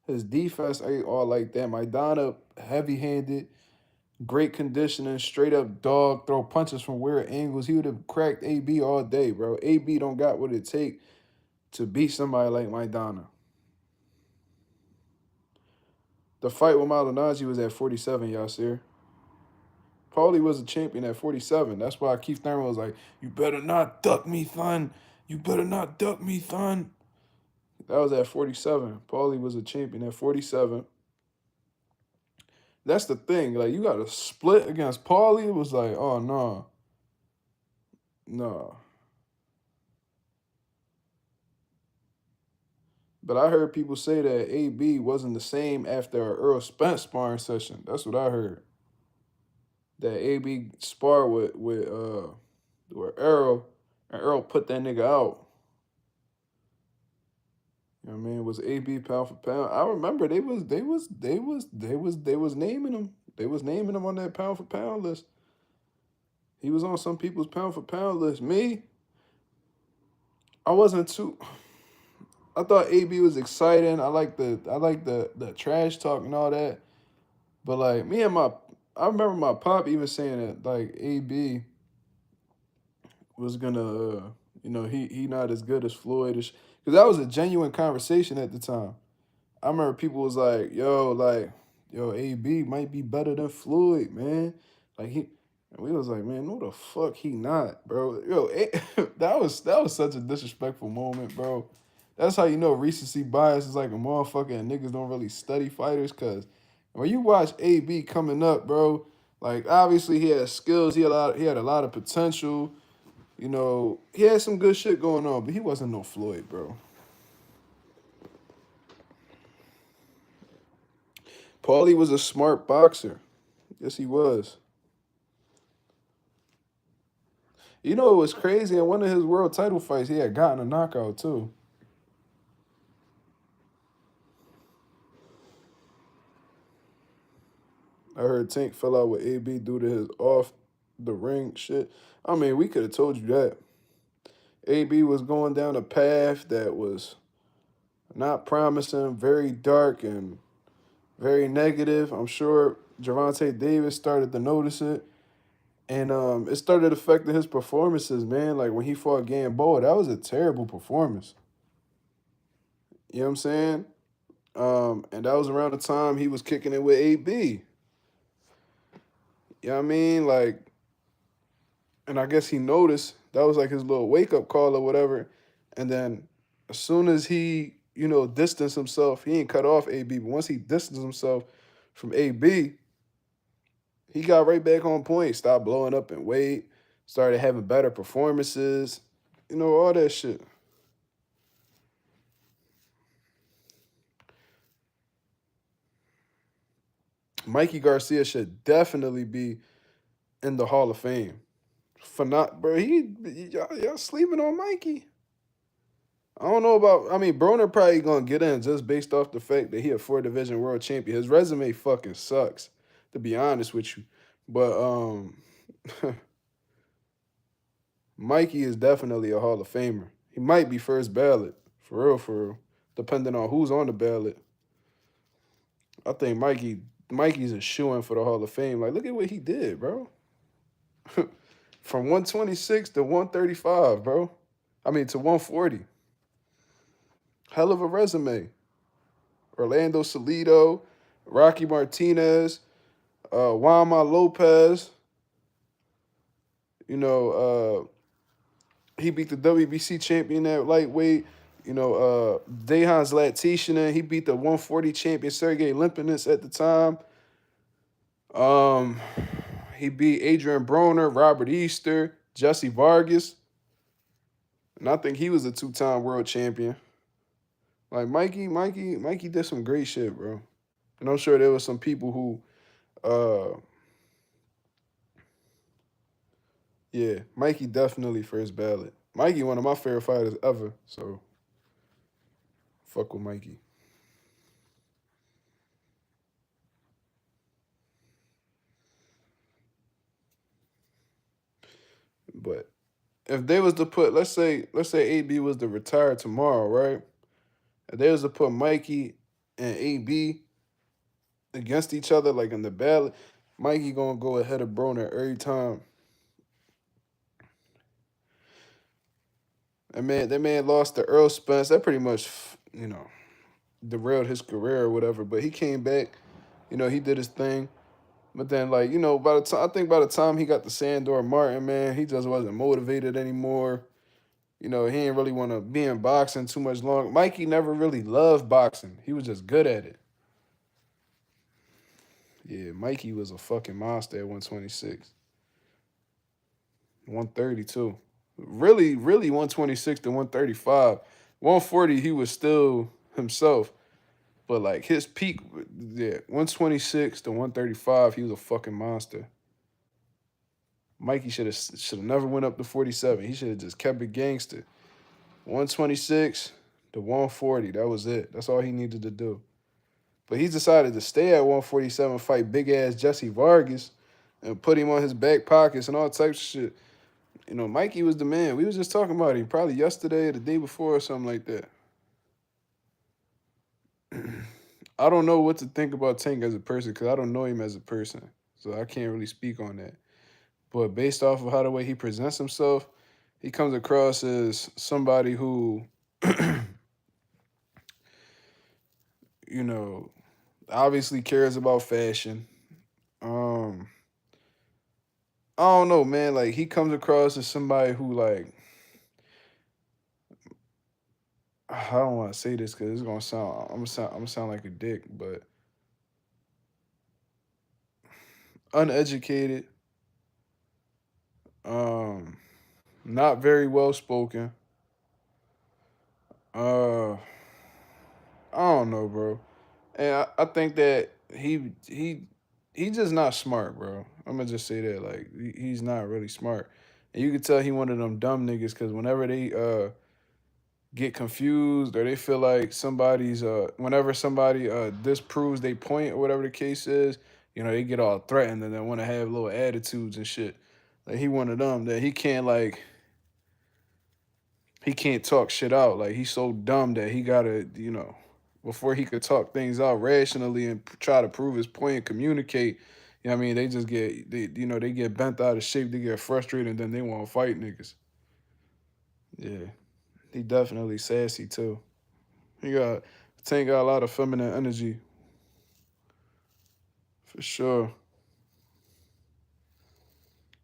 S1: His defense ain't all like that. Maidana heavy handed, great conditioning, straight up dog, throw punches from weird angles. He would have cracked AB all day, bro. AB don't got what it take to beat somebody like Maidana. The fight with Maldonado was at 47, Yasir. Paulie was a champion at 47. That's why Keith Thurman was like, "You better not duck me, son. You better not duck me, son." That was at 47. Paulie was a champion at 47. That's the thing. Like, you got to split against Paulie. It was like, oh, no. No. But I heard people say that AB wasn't the same after a Errol Spence sparring session. That's what I heard. That AB sparred with Errol, and Errol put that nigga out. You know what I mean? It was AB pound for pound. I remember they was naming him. They was naming him on that pound for pound list. He was on some people's pound for pound list. Me, I wasn't too. I thought AB was exciting. I like the trash talk and all that. But like I remember my pop even saying that like AB was gonna, he not as good as Floyd, because that was a genuine conversation at the time. I remember people was like, yo, AB might be better than Floyd, man. Like and we was like, man, no the fuck he not, bro. Yo, that was such a disrespectful moment, bro. That's how you know recency bias is like a motherfucker and niggas don't really study fighters, cause when you watch AB coming up, bro, like obviously he had skills, he had a lot of potential. He had some good shit going on, but he wasn't no Floyd, bro. Paulie was a smart boxer. Yes, he was. You know, it was crazy. In one of his world title fights, he had gotten a knockout too. I heard Tank fell out with AB due to his off the ring shit. I mean, we could have told you that. AB was going down a path that was not promising, very dark and very negative. I'm sure Gervonta Davis started to notice it. And it started affecting his performances, man. Like when he fought Gamboa, that was a terrible performance. You know what I'm saying? And that was around the time he was kicking it with AB. You know what I mean? Like, and I guess he noticed that was like his little wake up call or whatever. And then as soon as he, distanced himself, he ain't cut off AB, but once he distanced himself from AB, he got right back on point, stopped blowing up in weight, started having better performances, all that shit. Mikey Garcia should definitely be in the Hall of Fame. For not, bro, y'all sleeping on Mikey. I don't know about. I mean, Broner probably gonna get in just based off the fact that he a 4 division world champion. His resume fucking sucks, to be honest with you. But Mikey is definitely a Hall of Famer. He might be first ballot, for real, depending on who's on the ballot. I think Mikey's a shoo-in for the Hall of Fame. Like, look at what he did, bro. From 126 to 135, bro. I mean to 140. Hell of a resume. Orlando Salido, Rocky Martinez, Wama Lopez. He beat the WBC champion at lightweight. Dejan Zlaticanin, he beat the 140 champion Sergey Limpinets at the time. He beat Adrian Broner, Robert Easter, Jesse Vargas. And I think he was a 2-time world champion. Like Mikey did some great shit, bro. And I'm sure there was some people who yeah, Mikey definitely first ballot. Mikey one of my favorite fighters ever, so fuck with Mikey. But if they was to put, let's say AB was to retire tomorrow, right? If they was to put Mikey and AB against each other, like in the ballot, Mikey gonna go ahead of Broner every time. That man lost to Earl Spence. That pretty much, derailed his career or whatever. But he came back. He did his thing. But then, like, by the time he got to Sandor Martin, man, he just wasn't motivated anymore. He didn't really want to be in boxing too much longer. Mikey never really loved boxing. He was just good at it. Yeah, Mikey was a fucking monster at 126. 132. Really, really 126 to 135. 140, he was still himself. But like his peak, yeah, 126 to 135, he was a fucking monster. Mikey should have never went up to 47. He should have just kept it gangster. 126 to 140. That was it. That's all he needed to do. But he decided to stay at 147, fight big ass Jesse Vargas, and put him on his back pockets and all types of shit. Mikey was the man. We was just talking about him probably yesterday or the day before or something like that. I don't know what to think about Tank as a person because I don't know him as a person. So I can't really speak on that. But based off of how the way he presents himself, he comes across as somebody who, obviously cares about fashion. I don't know, man. Like he comes across as somebody who like I don't want to say this because it's gonna sound I'm gonna sound like a dick, but uneducated, um, not very well spoken. Uh, I don't know, bro. And I think that he just not smart, bro. I'm gonna just say that like he's not really smart. And you could tell he one of them dumb niggas because whenever they get confused or they feel like somebody's whenever somebody disproves they point or whatever the case is, they get all threatened and then want to have little attitudes and shit. Like he one of them that he can't talk shit out. Like he's so dumb that he gotta, before he could talk things out rationally and try to prove his point and communicate, I mean, they just they get bent out of shape, they get frustrated, and then they want to fight niggas. Yeah, he definitely sassy too. He got Tank got a lot of feminine energy for sure.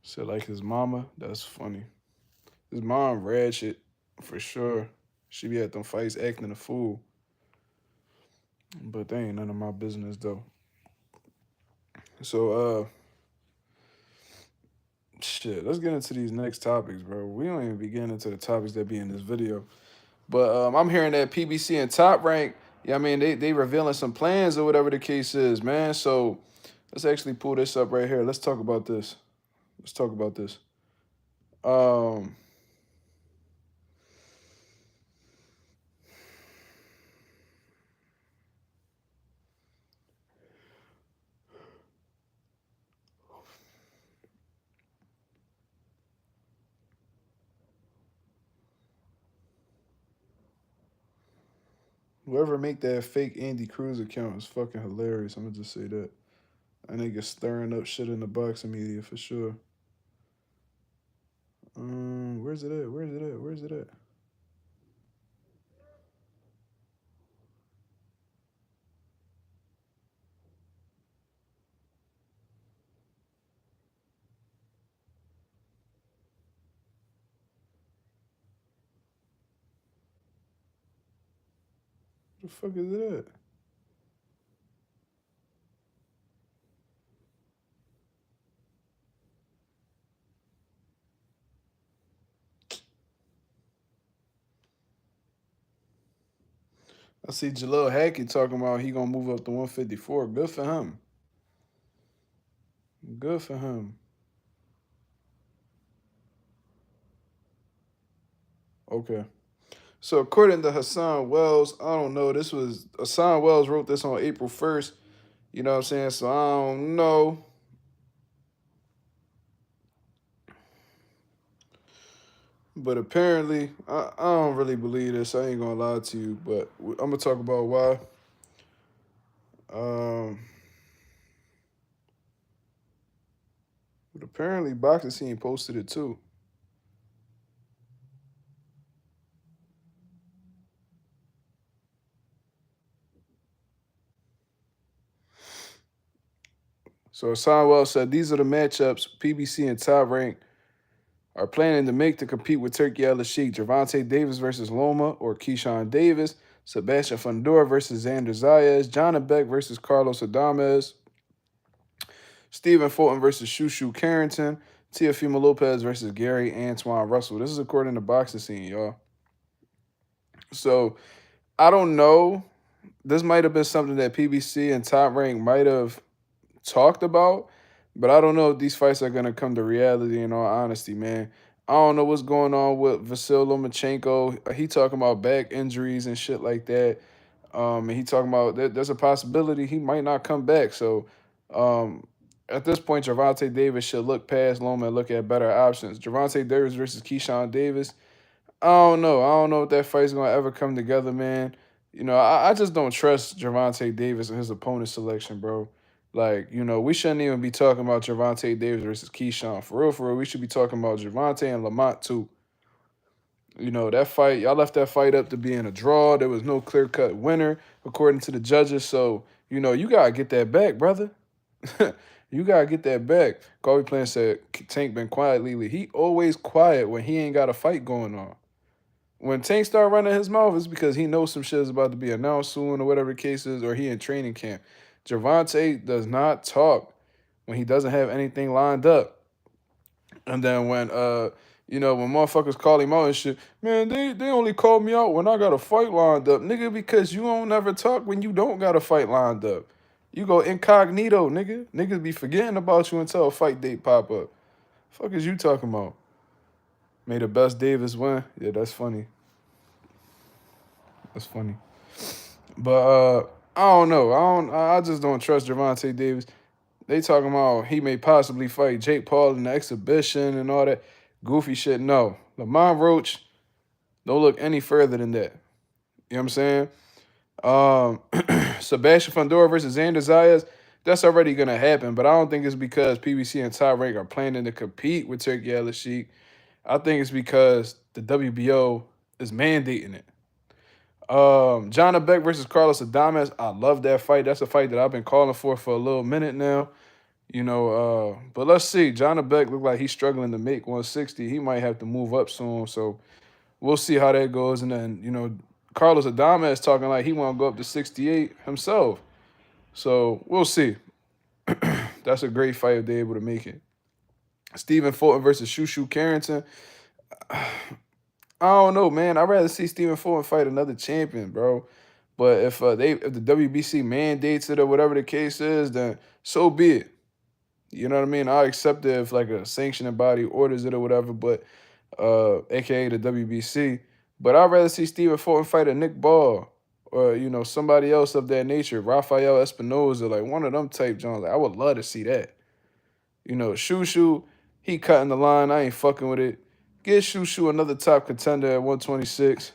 S1: Said like his mama, that's funny. His mom ratchet for sure. She be at them fights acting a fool. But they ain't none of my business though. So shit, let's get into these next topics, bro. We don't even be getting into the topics that be in this video. But I'm hearing that PBC and Top Rank, yeah, I mean they revealing some plans or whatever the case is, man. So let's actually pull this up right here. Let's talk about this. Let's talk about this. Um Whoever make that fake Andy Cruz account is fucking hilarious. I'm gonna just say that. That nigga stirring up shit in the boxing media for sure. Where's it at? Where's it at? Where's it at? Where the fuck is it at? I see Jalil Hackett talking about he gonna move up to 154. Good for him. Good for him. Okay. So according to Hassan Wells, I don't know. This was Hassan Wells wrote this on April 1st. You know what I'm saying? So I don't know. But apparently, I don't really believe this. I ain't gonna lie to you, but I'm gonna talk about why. Um, but apparently, boxing scene posted it too. So Hassan Wells said these are the matchups PBC and Top Rank are planning to make to compete with Turkey El Sheikh, Gervonta Davis versus Loma or Keyshawn Davis, Sebastian Fundora versus Xander Zayas, John Beck versus Carlos Adames, Stephen Fulton versus Shushu Carrington, Teofimo Lopez versus Gary Antoine Russell. This is according to Boxing Scene, y'all. So I don't know. This might have been something that PBC and Top Rank might have talked about, but I don't know if these fights are gonna come to reality. In all honesty, man, I don't know what's going on with Vasyl Lomachenko. He talking about back injuries and shit like that. And he talking about there's a possibility he might not come back. So, um, at this point, Gervonta Davis should look past Loma and look at better options. Gervonta Davis versus Keyshawn Davis. I don't know. I don't know if that fight's gonna ever come together, man. I just don't trust Gervonta Davis and his opponent selection, bro. Like, we shouldn't even be talking about Gervonta Davis versus Keyshawn. For real, we should be talking about Gervonta and Lamont too. That fight, y'all left that fight up to being a draw. There was no clear-cut winner, according to the judges. So, you gotta get that back, brother. You gotta get that back. Kobe Plant said Tank been quiet lately. He always quiet when he ain't got a fight going on. When Tank start running his mouth, it's because he knows some shit is about to be announced soon or whatever the case is, or he in training camp. Gervonta does not talk when he doesn't have anything lined up. And then when motherfuckers call him out and shit, man, they only call me out when I got a fight lined up. Nigga, because you don't never talk when you don't got a fight lined up. You go incognito, nigga. Niggas be forgetting about you until a fight date pop up. Fuck is you talking about? May the best Davis win. Yeah, that's funny. That's funny. But I don't know. I just don't trust Gervonta Davis. They talking about he may possibly fight Jake Paul in the exhibition and all that goofy shit. No. Lamont Roach, don't look any further than that. You know what I'm saying? Sebastian Fundora versus Xander Zayas, that's already gonna happen, but I don't think it's because PBC and Top Rank are planning to compete with Turkey Sheik. I think it's because the WBO is mandating it. John Beck versus Carlos Adames. I love that fight. That's a fight that I've been calling for a little minute now. But let's see. John Beck look like he's struggling to make 160. He might have to move up soon. So we'll see how that goes. And then, Carlos Adames talking like he want to go up to 68 himself. So we'll see. That's a great fight if they're able to make it. Stephen Fulton versus Shushu Carrington. I don't know, man. I'd rather see Stephen Fulton fight another champion, bro. But if the WBC mandates it or whatever the case is, then so be it. You know what I mean? I accept it if like a sanctioning body orders it or whatever, but aka the WBC. But I'd rather see Stephen Fulton fight a Nick Ball or somebody else of that nature, Rafael Espinoza, like one of them type Jones. Like, I would love to see that. Shushu, he cutting the line. I ain't fucking with it. Get Shushu another top contender at 126.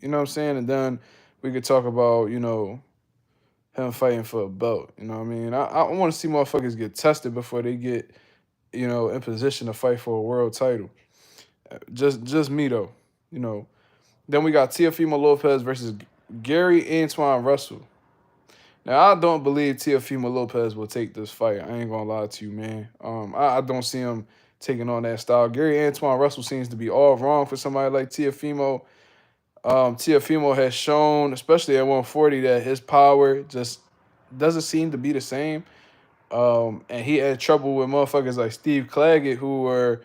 S1: You know what I'm saying? And then we could talk about, him fighting for a belt. You know what I mean? I want to see motherfuckers get tested before they get, in position to fight for a world title. Just me though. Then we got Teofimo Lopez versus Gary Antoine Russell. Now I don't believe Teofimo Lopez will take this fight. I ain't gonna lie to you, man. I don't see him taking on that style. Gary Antoine Russell seems to be all wrong for somebody like Teofimo. Teofimo has shown, especially at 140, that his power just doesn't seem to be the same. And he had trouble with motherfuckers like Steve Claggett, who were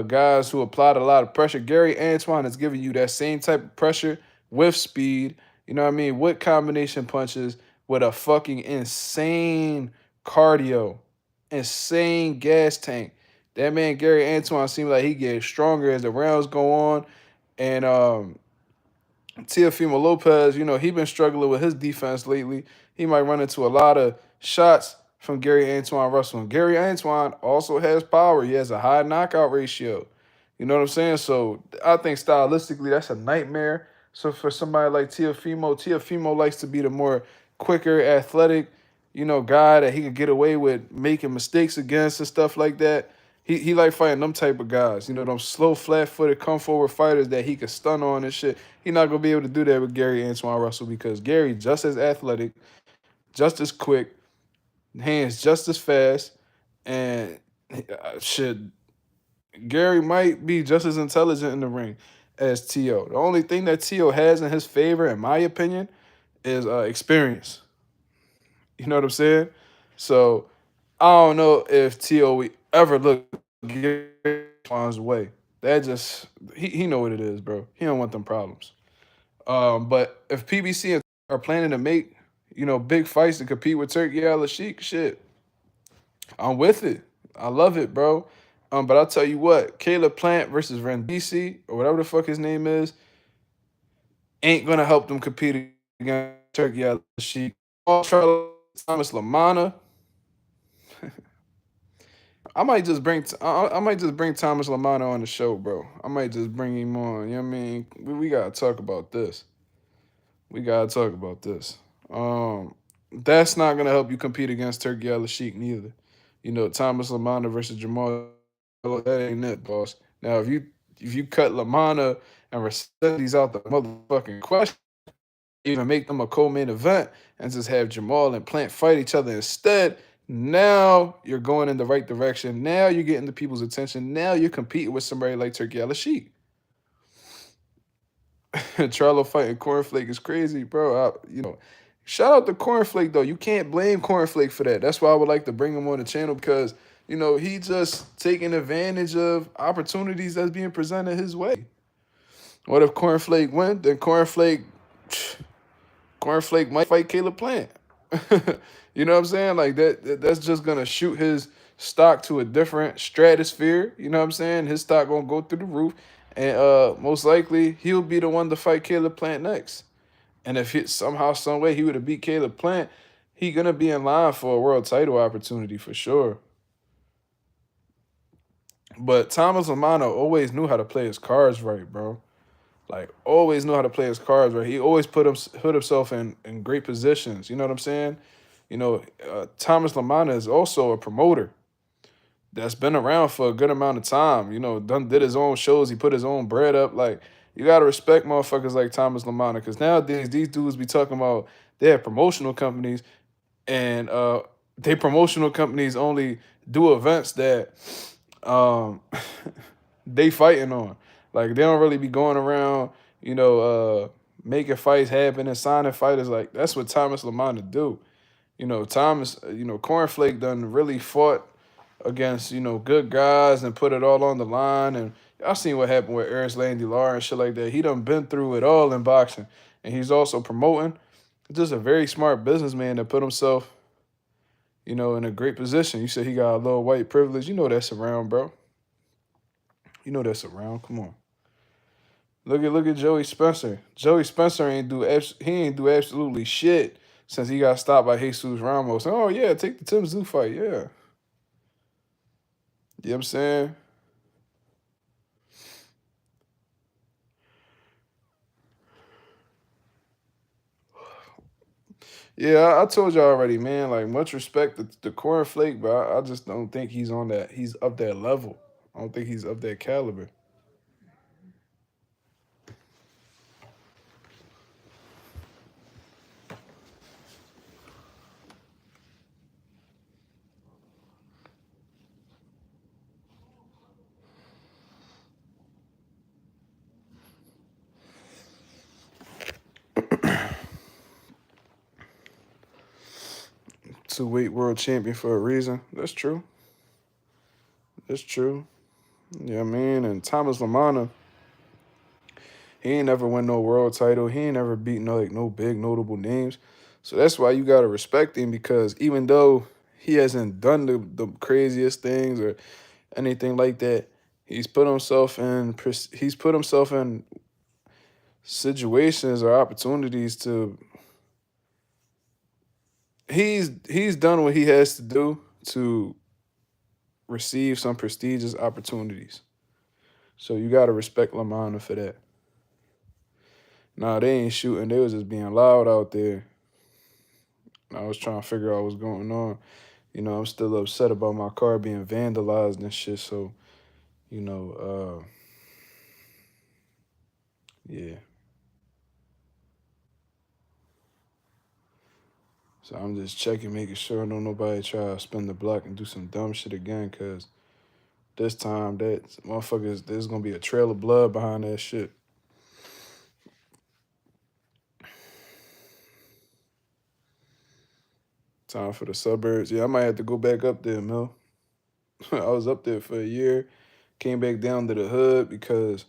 S1: guys who applied a lot of pressure. Gary Antoine is giving you that same type of pressure with speed, you know what I mean, with combination punches, with a fucking insane cardio, insane gas tank. That man Gary Antoine seems like he gets stronger as the rounds go on. And Teofimo Lopez, he been struggling with his defense lately. He might run into a lot of shots from Gary Antoine Russell. And Gary Antoine also has power. He has a high knockout ratio. You know what I'm saying? So I think stylistically that's a nightmare. So for somebody like Teofimo likes to be the more quicker, athletic, guy that he could get away with making mistakes against and stuff like that. He like fighting them type of guys, them slow, flat-footed, come-forward fighters that he could stun on and shit. He not going to be able to do that with Gary Antoine Russell because Gary just as athletic, just as quick, hands just as fast, and shit, Gary might be just as intelligent in the ring as T.O. The only thing that T.O. has in his favor, in my opinion, is experience. You know what I'm saying? So I don't know if T.O. ever look Antoine's way. That just he know what it is, bro. He don't want them problems. But if PBC are planning to make big fights to compete with Turkey Sheik, shit, I'm with it. I love it, bro. But I'll tell you what, Caleb Plant versus Rendisi or whatever the fuck his name is, ain't gonna help them compete against Turkey Sheik. Thomas Lamana. I might just bring Thomas Lamana on the show, bro. I might just bring him on. You know what I mean? We gotta talk about this. We gotta talk about this. That's not gonna help you compete against Turkey Sheik neither. Thomas Lamana versus Jamal, that ain't it, boss. Now if you cut Lamana and Rossetti's out the motherfucking question, even make them a co-main event and just have Jamal and Plant fight each other instead, now you're going in the right direction. Now you're getting the people's attention. Now you're competing with somebody like Turkey Sheik. Charlo fighting Cornflake is crazy, bro. Shout out to Cornflake, though. You can't blame Cornflake for that. That's why I would like to bring him on the channel because, he just taking advantage of opportunities that's being presented his way. What if Cornflake win? Then Cornflake might fight Caleb Plant. You know what I'm saying? Like that's just gonna shoot his stock to a different stratosphere. You know what I'm saying? His stock gonna go through the roof, and most likely he'll be the one to fight Caleb Plant next. And if somehow, some way, he would have beat Caleb Plant, he gonna be in line for a world title opportunity for sure. But Thomas Lamano always knew how to play his cards right, bro. Like always knew how to play his cards right. He always put himself in great positions. You know what I'm saying? Thomas Lamana is also a promoter that's been around for a good amount of time. Did his own shows. He put his own bread up. Like, you gotta respect motherfuckers like Thomas Lamana, because nowadays these dudes be talking about they have promotional companies, and they promotional companies only do events that they fighting on. Like, they don't really be going around, making fights happen and signing fighters. Like, that's what Thomas Lamana do. Cornflake done really fought against, good guys and put it all on the line. And I seen what happened with Eris Landy-Lar and shit like that. He done been through it all in boxing. And he's also promoting. Just a very smart businessman that put himself, in a great position. You said he got a little white privilege. You know that's around, bro. You know that's around. Come on. Look at Joey Spencer. Joey Spencer ain't do absolutely shit since he got stopped by Jesus Ramos. Oh yeah, take the Tim Tszyu fight. Yeah. You know what I'm saying? Yeah, I told you already, man. Like, much respect to Cornflake, but I just don't think he's on that. He's up that level. I don't think he's up that caliber. Two-weight world champion for a reason. That's true. That's true. Yeah, I mean, and Thomas Lamana, he ain't never win no world title. He ain't never beat no big notable names. So that's why you gotta respect him, because even though he hasn't done the craziest things or anything like that, he's put himself in situations or opportunities to he's done what he has to do to receive some prestigious opportunities. So you gotta respect Lamana for that. Nah, they ain't shooting. They was just being loud out there. I was trying to figure out what's going on. I'm still upset about my car being vandalized and shit. So, yeah. So I'm just checking, making sure don't nobody try to spin the block and do some dumb shit again, because this time there's gonna be a trail of blood behind that shit. Time for the suburbs. Yeah, I might have to go back up there, Mel. I was up there for a year, came back down to the hood because,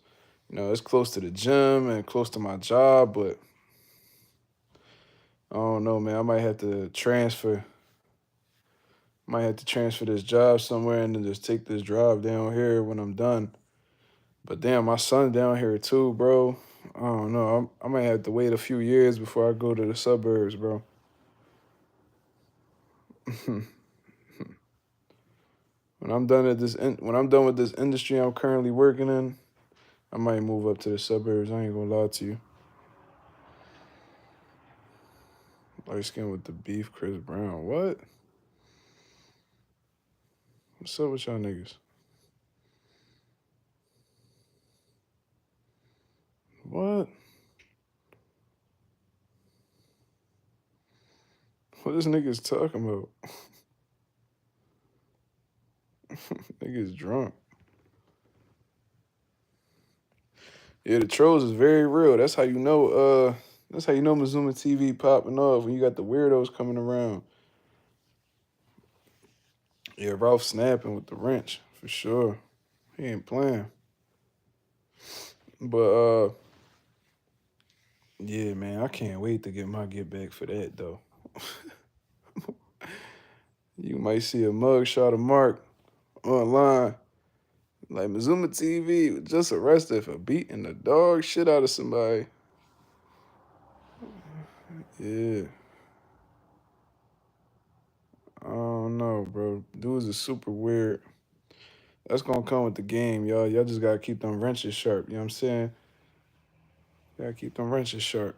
S1: it's close to the gym and close to my job, but I don't know, man. I might have to transfer. Might have to transfer this job somewhere and then just take this drive down here when I'm done. But damn, my son down here too, bro. I don't know. I might have to wait a few years before I go to the suburbs, bro. When I'm done with this industry I'm currently working in, I might move up to the suburbs. I ain't gonna lie to you. Light skin with the beef, Chris Brown. What? What's up with y'all niggas? What? What this niggas talking about? Niggas drunk. Yeah, the trolls is very real. That's how you know Mazuma TV popping off, when you got the weirdos coming around. Yeah, Ralph snapping with the wrench, for sure. He ain't playing. But yeah, man, I can't wait to get my get back for that though. You might see a mugshot of Mark online. Like Mazuma TV was just arrested for beating the dog shit out of somebody. Yeah. I don't know, bro. Dudes is super weird. That's gonna come with the game, y'all. Y'all just gotta keep them wrenches sharp. You know what I'm saying? Gotta keep them wrenches sharp.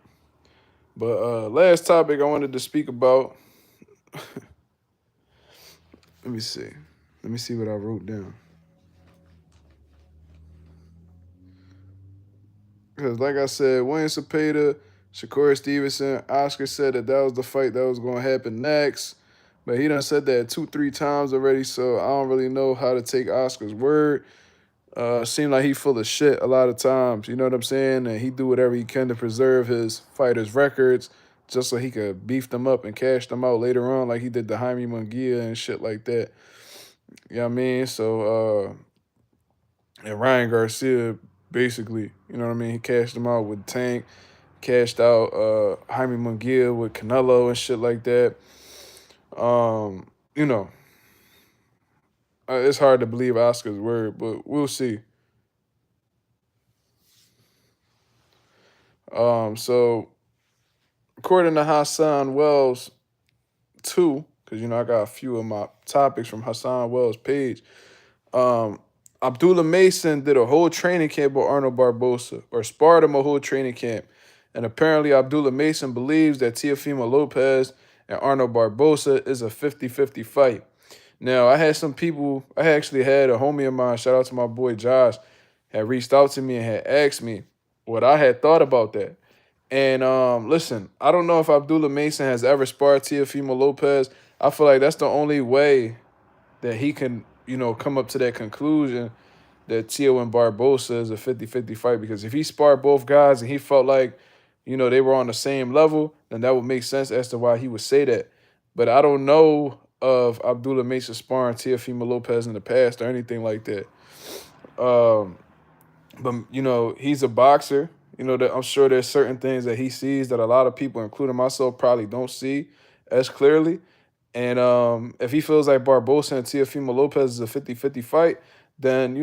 S1: But last topic I wanted to speak about. Let me see. Let me see what I wrote down. Because, like I said, William Zepeda, Shakur Stevenson, Oscar said that that was the fight that was going to happen next. But he done said that 2, 3 times already, so I don't really know how to take Oscar's word. Seemed like he full of shit a lot of times, you know what I'm saying? And he do whatever he can to preserve his fighters' records just so he could beef them up and cash them out later on like he did the Jaime Munguia and shit like that. You know what I mean? So, and Ryan Garcia, basically, you know what I mean? He cashed them out with Tank, cashed out Jaime Munguia with Canelo and shit like that. You know, it's hard to believe Oscar's word, but we'll see. So according to Hassan Wells, too, because you know I got a few of my topics from Hassan Wells' page. Um, Abdullah Mason did a whole training camp with Arnold Barbosa, or sparred him a whole training camp. And apparently Abdullah Mason believes that Teofimo Lopez and Arnold Barbosa is a 50-50 fight. Now, I actually had a homie of mine, shout out to my boy Josh, had reached out to me and had asked me what I had thought about that. And listen, I don't know if Abdullah Mason has ever sparred Teofimo Lopez. I feel like that's the only way that he can, come up to that conclusion that Tio and Barbosa is a 50-50 fight. Because if he sparred both guys and he felt like, they were on the same level, then that would make sense as to why he would say that. But I don't know of Abdullah Mason sparring Teofimo Lopez in the past or anything like that. Um, but he's a boxer. That I'm sure there's certain things that he sees that a lot of people, including myself, probably don't see as clearly. And if he feels like Barbosa and Teofimo Lopez is a 50-50 fight, then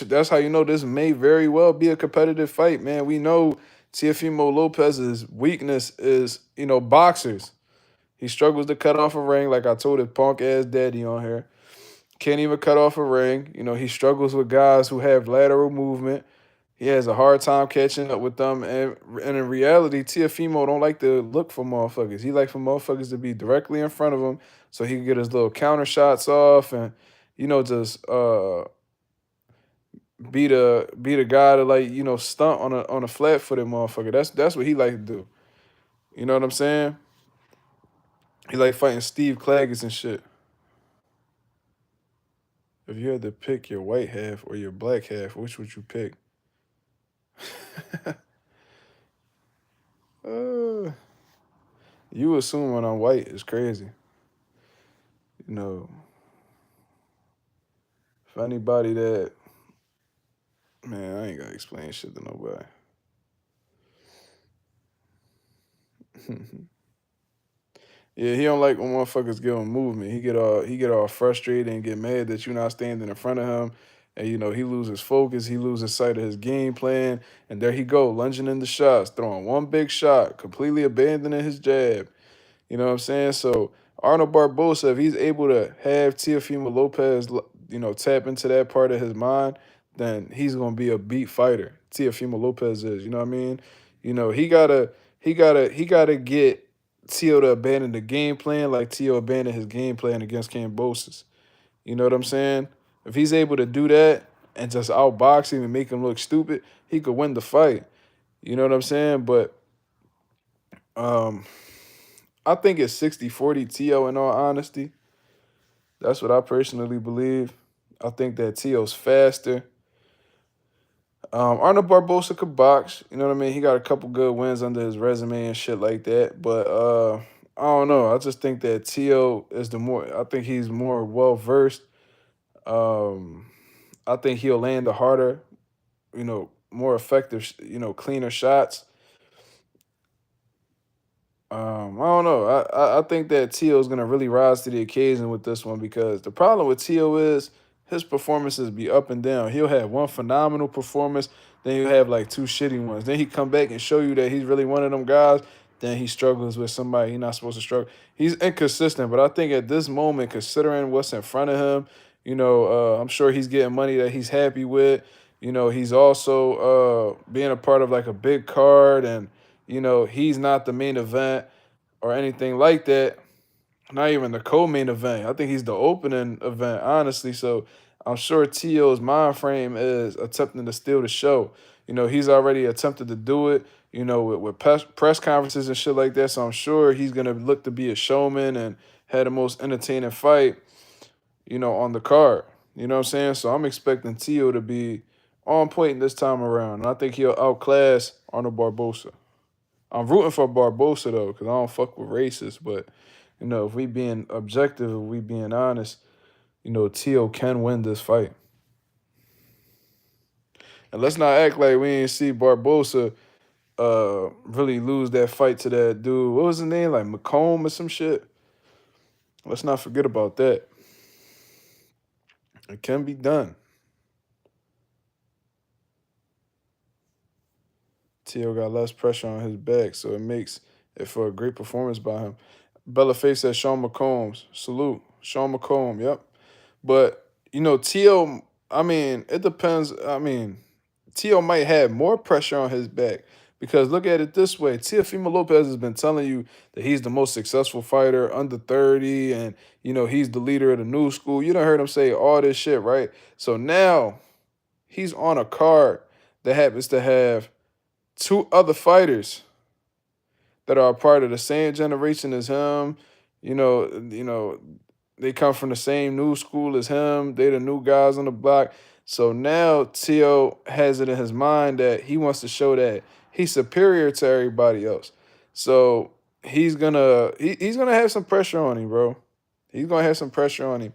S1: that's how this may very well be a competitive fight, man. We know Teofimo Lopez's weakness is, boxers. He struggles to cut off a ring, like I told his punk ass daddy on here. Can't even cut off a ring. He struggles with guys who have lateral movement. He has a hard time catching up with them. And in reality, Teofimo don't like to look for motherfuckers. He like for motherfuckers to be directly in front of him so he can get his little counter shots off and, just be the guy to like, stunt on a flat footed motherfucker. That's what he like to do. You know what I'm saying? He like fighting Steve Claggett and shit. If you had to pick your white half or your black half, which would you pick? uh, you assuming I'm white is crazy. You know, if anybody that, man, I ain't gotta explain shit to nobody. Yeah, he don't like when motherfuckers give him movement. He get all frustrated and get mad that you're not standing in front of him. And he loses focus, he loses sight of his game plan, and there he go, lunging in the shots, throwing one big shot, completely abandoning his jab. You know what I'm saying? So Arnold Barbosa, if he's able to have Teofimo Lopez, tap into that part of his mind, then he's gonna be a beat fighter. Teofimo Lopez is, you know what I mean? He gotta get Tio to abandon the game plan like Tio abandoned his game plan against Cambosis. You know what I'm saying? If he's able to do that and just outbox him and make him look stupid, he could win the fight. You know what I'm saying? But um, I think it's 60-40 Tio in all honesty. That's what I personally believe. I think that Tio's faster. Arnold Barbosa could box. You know what I mean? He got a couple good wins under his resume and shit like that. But I don't know. I just think that Tio is I think he's more well versed. Um, I think he'll land the harder, more effective, cleaner shots. I don't know. I think that Tio is gonna really rise to the occasion with this one because the problem with Tio is his performances be up and down. He'll have one phenomenal performance, then he'll have like two shitty ones. Then he come back and show you that he's really one of them guys. Then he struggles with somebody he's not supposed to struggle. He's inconsistent, but I think at this moment, considering what's in front of him, I'm sure he's getting money that he's happy with. He's also being a part of like a big card and he's not the main event or anything like that. Not even the co-main event. I think he's the opening event, honestly. So I'm sure Tio's mind frame is attempting to steal the show. He's already attempted to do it, with press conferences and shit like that. So I'm sure he's gonna look to be a showman and had the most entertaining fight, on the card. You know what I'm saying? So I'm expecting Tio to be on point this time around. And I think he'll outclass Arnold Barbosa. I'm rooting for Barbosa though, because I don't fuck with racists. But if we being objective, if we being honest, Tio can win this fight. And let's not act like we ain't see Barbosa really lose that fight to that dude. What was his name? Like McComb or some shit. Let's not forget about that. It can be done. Tio got less pressure on his back, so it makes it for a great performance by him. Bella Face said Sean McCombs. Salute. Sean McComb, yep. But, Tio, I mean, it depends. I mean, Tio might have more pressure on his back because look at it this way. Teofimo Lopez has been telling you that he's the most successful fighter under 30 and, he's the leader of the new school. You done heard him say all this shit, right? So now he's on a card that happens to have two other fighters that are a part of the same generation as him. They come from the same new school as him. They the new guys on the block. So now Tio has it in his mind that he wants to show that he's superior to everybody else. So he's gonna have some pressure on him, bro. He's gonna have some pressure on him.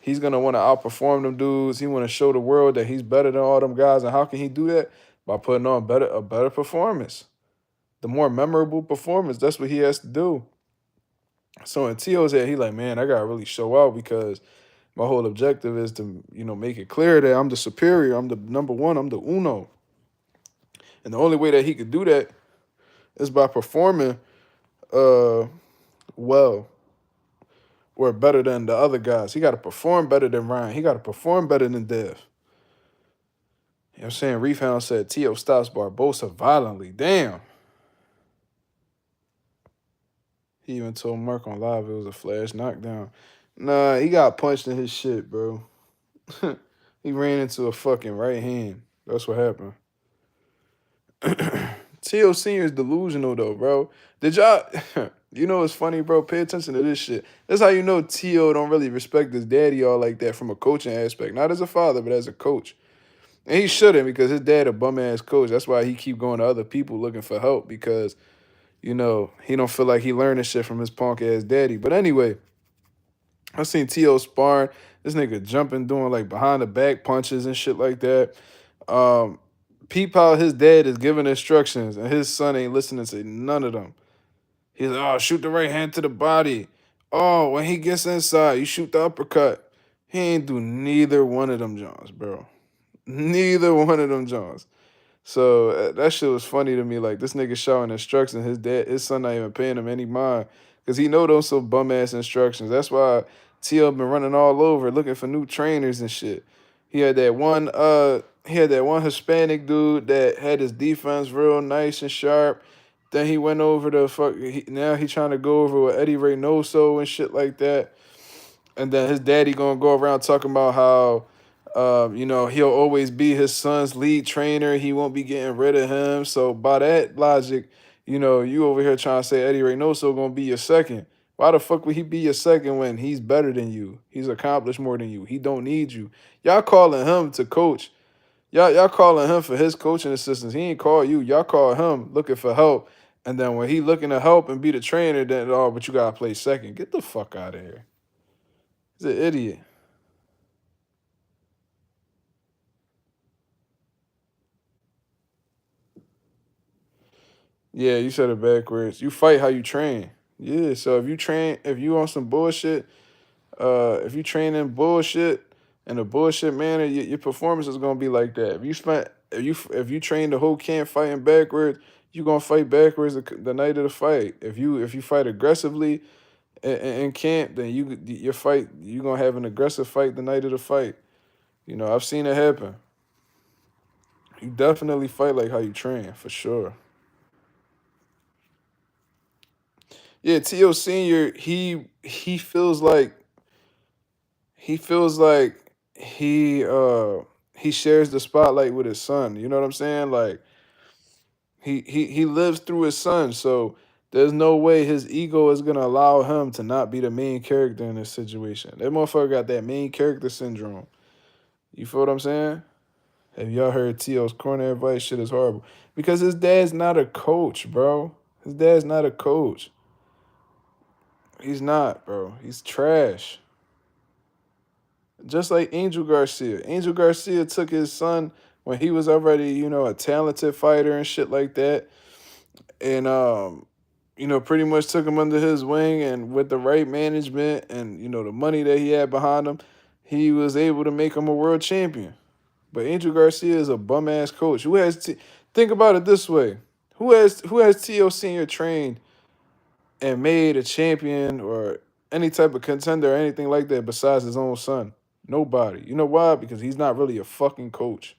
S1: He's gonna want to outperform them dudes. He want to show the world that he's better than all them guys. And how can he do that? By putting on a better performance, the more memorable performance. That's what he has to do. So in Tio's head, he like, man, I gotta really show out because my whole objective is to, make it clear that I'm the superior, I'm the number one, I'm the uno. And the only way that he could do that is by performing well or better than the other guys. He gotta perform better than Ryan. He gotta perform better than Dev. You know what I'm saying? Reef said Tio stops Barbosa violently. Damn. He even told Mark on live it was a flash knockdown. Nah, he got punched in his shit, bro. He ran into a fucking right hand. That's what happened. Tio Senior is delusional though, bro. Did y'all it's funny, bro? Pay attention to this shit. That's how you know Tio don't really respect his daddy all like that from a coaching aspect. Not as a father, but as a coach. And he shouldn't because his dad a bum ass coach. That's why he keep going to other people looking for help because, he don't feel like he learning shit from his punk ass daddy. But anyway, I seen Tio sparring. This nigga jumping, doing like behind the back punches and shit like that. Peep how his dad is giving instructions and his son ain't listening to none of them. He's like, oh, shoot the right hand to the body. Oh, when he gets inside, you shoot the uppercut. He ain't do neither one of them Johns, bro. Neither one of them Johns. So that shit was funny to me. Like this nigga shouting instructions, his son not even paying him any mind because he know those some bum ass instructions. That's why T.O. been running all over looking for new trainers and shit. He had that one Hispanic dude that had his defense real nice and sharp. Then he went over to now he trying to go over with Eddie Reynoso and shit like that. And then his daddy gonna go around talking about how he'll always be his son's lead trainer. He won't be getting rid of him. So by that logic, you over here trying to say Eddie Reynoso gonna be your second. Why the fuck would he be your second when he's better than you? He's accomplished more than you. He don't need you. Y'all calling him to coach. Y'all calling him for his coaching assistance. He ain't call you. Y'all call him looking for help. And then when he looking to help and be the trainer, then but you gotta play second. Get the fuck out of here. He's an idiot. Yeah, you said it backwards. You fight how you train. Yeah, so if you on some bullshit, if you train in bullshit in a bullshit manner, your performance is gonna be like that. If you train the whole camp fighting backwards, you gonna fight backwards the night of the fight. If you fight aggressively in camp, then you gonna have an aggressive fight the night of the fight. You know, I've seen it happen. You definitely fight like how you train for sure. Yeah, T.O. Senior, he feels like he shares the spotlight with his son. You know what I'm saying? Like he lives through his son, so there's no way his ego is gonna allow him to not be the main character in this situation. That motherfucker got that main character syndrome. You feel what I'm saying? Have y'all heard T.O.'s corner advice? Shit is horrible. Because his dad's not a coach, bro. His dad's not a coach. He's not, bro. He's trash. Just like Angel Garcia. Angel Garcia took his son when he was already, a talented fighter and shit like that. And pretty much took him under his wing, and with the right management and, the money that he had behind him, he was able to make him a world champion. But Angel Garcia is a bum ass coach. Think about it this way. Who has T.O. Senior trained and made a champion or any type of contender or anything like that besides his own son? Nobody. You know why? Because he's not really a fucking coach.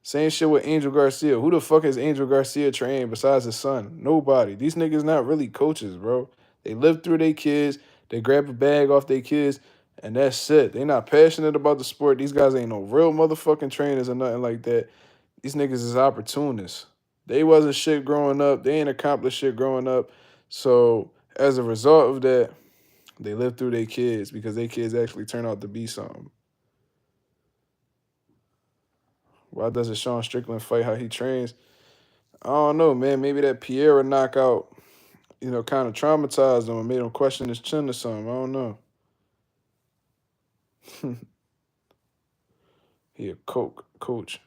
S1: Same shit with Angel Garcia. Who the fuck is Angel Garcia trained besides his son? Nobody. These niggas not really coaches, bro. They live through their kids. They grab a bag off their kids, and that's it. They not passionate about the sport. These guys ain't no real motherfucking trainers or nothing like that. These niggas is opportunists. They wasn't shit growing up. They ain't accomplished shit growing up. So as a result of that, they live through their kids because their kids actually turn out to be something. Why doesn't Sean Strickland fight how he trains? I don't know, man. Maybe that Pierre knockout, kind of traumatized him and made him question his chin or something. I don't know. He a coach.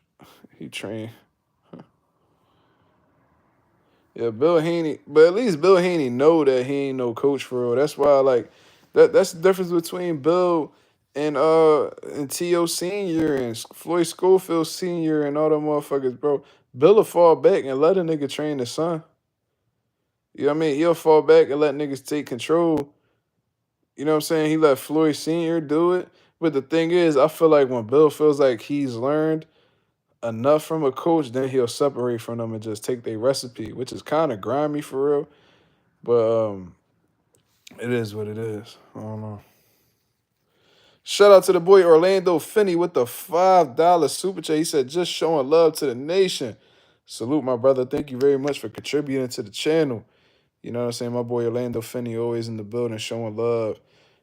S1: He trained. Yeah, Bill Haney, but at least Bill Haney know that he ain't no coach for real. That's why that's the difference between Bill and T.O. Senior and Floyd Schofield Senior and all them motherfuckers, bro. Bill will fall back and let a nigga train his son. You know what I mean? He'll fall back and let niggas take control. You know what I'm saying? He let Floyd Senior do it. But the thing is, I feel like when Bill feels like he's learned enough from a coach, then he'll separate from them and just take their recipe, which is kind of grimy for real. But it is what it is. I don't know. Shout out to the boy Orlando Finney with the $5 super chat. He said, just showing love to the nation. Salute, my brother. Thank you very much for contributing to the channel. You know what I'm saying? My boy Orlando Finney always in the building showing love.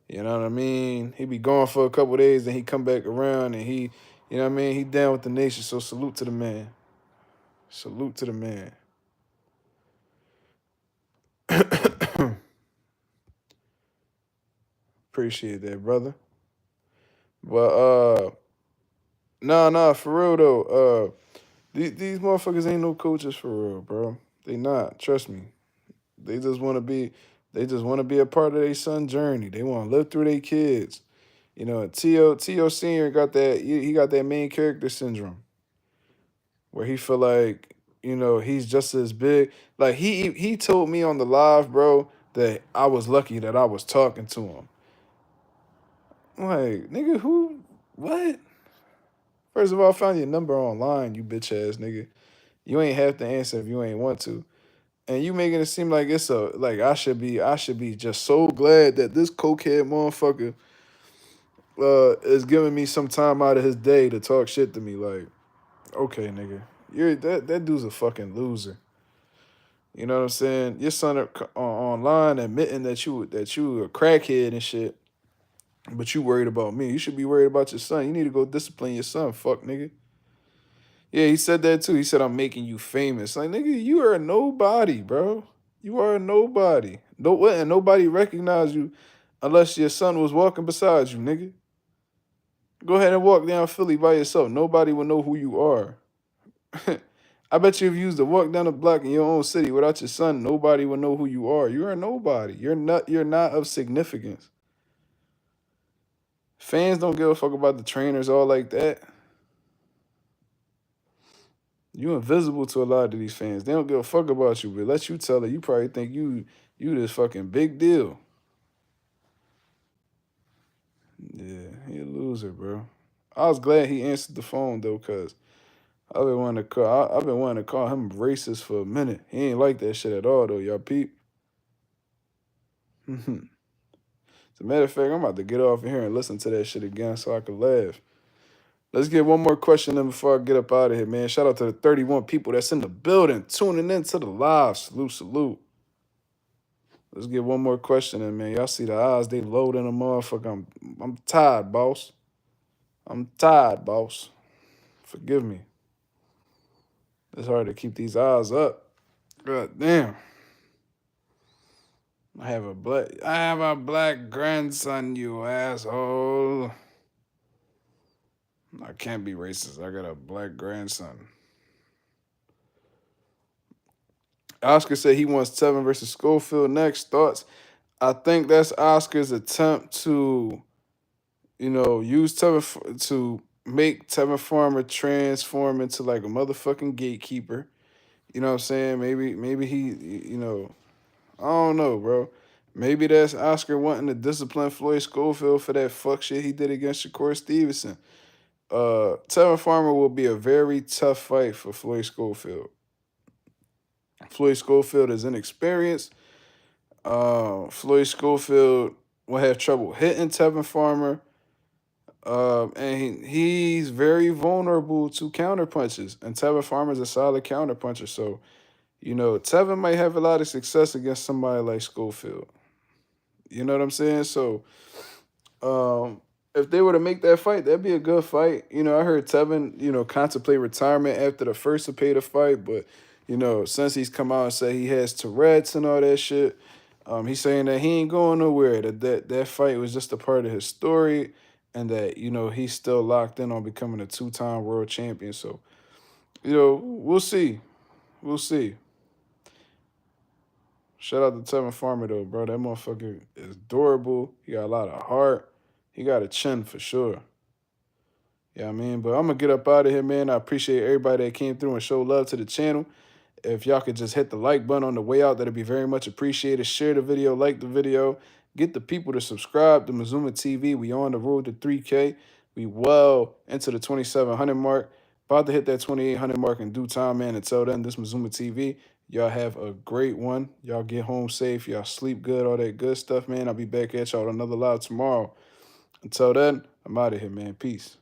S1: You know what I mean? He be gone for a couple days, then he come back around and you know what I mean? He down with the nation. So salute to the man. Salute to the man. Appreciate that, brother. But nah, for real though. These motherfuckers ain't no coaches for real, bro. They not. Trust me. They just want to be. They just want to be a part of their son journey. They want to live through their kids. T.O. Senior got that. He got that main character syndrome, where he feel like he's just as big. Like he told me on the live, bro, that I was lucky that I was talking to him. I'm like, nigga, who? What? First of all, I found your number online, you bitch ass nigga. You ain't have to answer if you ain't want to. And you making it seem like I should be just so glad that this cokehead motherfucker is giving me some time out of his day to talk shit to me. Like, okay, nigga. That dude's a fucking loser. You know what I'm saying? Your son online admitting that you a crackhead and shit, but you worried about me. You should be worried about your son. You need to go discipline your son, fuck nigga. Yeah, he said that too. He said, I'm making you famous. Like, nigga, you are a nobody, bro. You are a nobody. And nobody recognized you unless your son was walking beside you, nigga. Go ahead and walk down Philly by yourself. Nobody will know who you are. I bet you if you used to walk down the block in your own city without your son, nobody would know who you are. You're a nobody. You're not of significance. Fans don't give a fuck about the trainers all like that. You invisible to a lot of these fans. They don't give a fuck about you, but let you tell it. You probably think you this fucking big deal. Yeah, he a loser, bro. I was glad he answered the phone though, cause I've been wanting to call him racist for a minute. He ain't like that shit at all though, y'all peep. As a matter of fact, I'm about to get off of here and listen to that shit again so I can laugh. Let's get one more question in before I get up out of here, man. Shout out to the 31 people that's in the building, tuning in to the live. Salute, salute. Let's get one more question in, man. Y'all see the eyes, they loading the motherfucker. I'm tired, boss. I'm tired, boss. Forgive me. It's hard to keep these eyes up. God damn. I have a black grandson, you asshole. I can't be racist. I got a black grandson. Oscar said he wants Tevin versus Schofield next. Thoughts? I think that's Oscar's attempt to, use Tevin to make Tevin Farmer transform into like a motherfucking gatekeeper. You know what I'm saying? Maybe he, I don't know, bro. Maybe that's Oscar wanting to discipline Floyd Schofield for that fuck shit he did against Shakur Stevenson. Tevin Farmer will be a very tough fight for Floyd Schofield. Floyd Schofield is inexperienced. Floyd Schofield will have trouble hitting Tevin Farmer. And he's very vulnerable to counter punches. And Tevin Farmer is a solid counter puncher. So, Tevin might have a lot of success against somebody like Schofield. You know what I'm saying? So, if they were to make that fight, that'd be a good fight. I heard Tevin, contemplate retirement after the first Zepeda fight, but, since he's come out and said he has Tourette's and all that shit, he's saying that he ain't going nowhere, that fight was just a part of his story, and that, he's still locked in on becoming a two-time world champion. So, we'll see. We'll see. Shout out to Tevin Farmer, though, bro. That motherfucker is durable. He got a lot of heart. He got a chin for sure. Yeah, I mean, but I'm going to get up out of here, man. I appreciate everybody that came through and showed love to the channel. If y'all could just hit the like button on the way out, that'd be very much appreciated. Share the video, like the video. Get the people to subscribe to Mazuma TV. We on the road to 3K. We well into the 2,700 mark. About to hit that 2,800 mark in due time, man. Until then, this Mazuma TV. Y'all have a great one. Y'all get home safe. Y'all sleep good, all that good stuff, man. I'll be back at y'all with another live tomorrow. Until then, I'm out of here, man. Peace.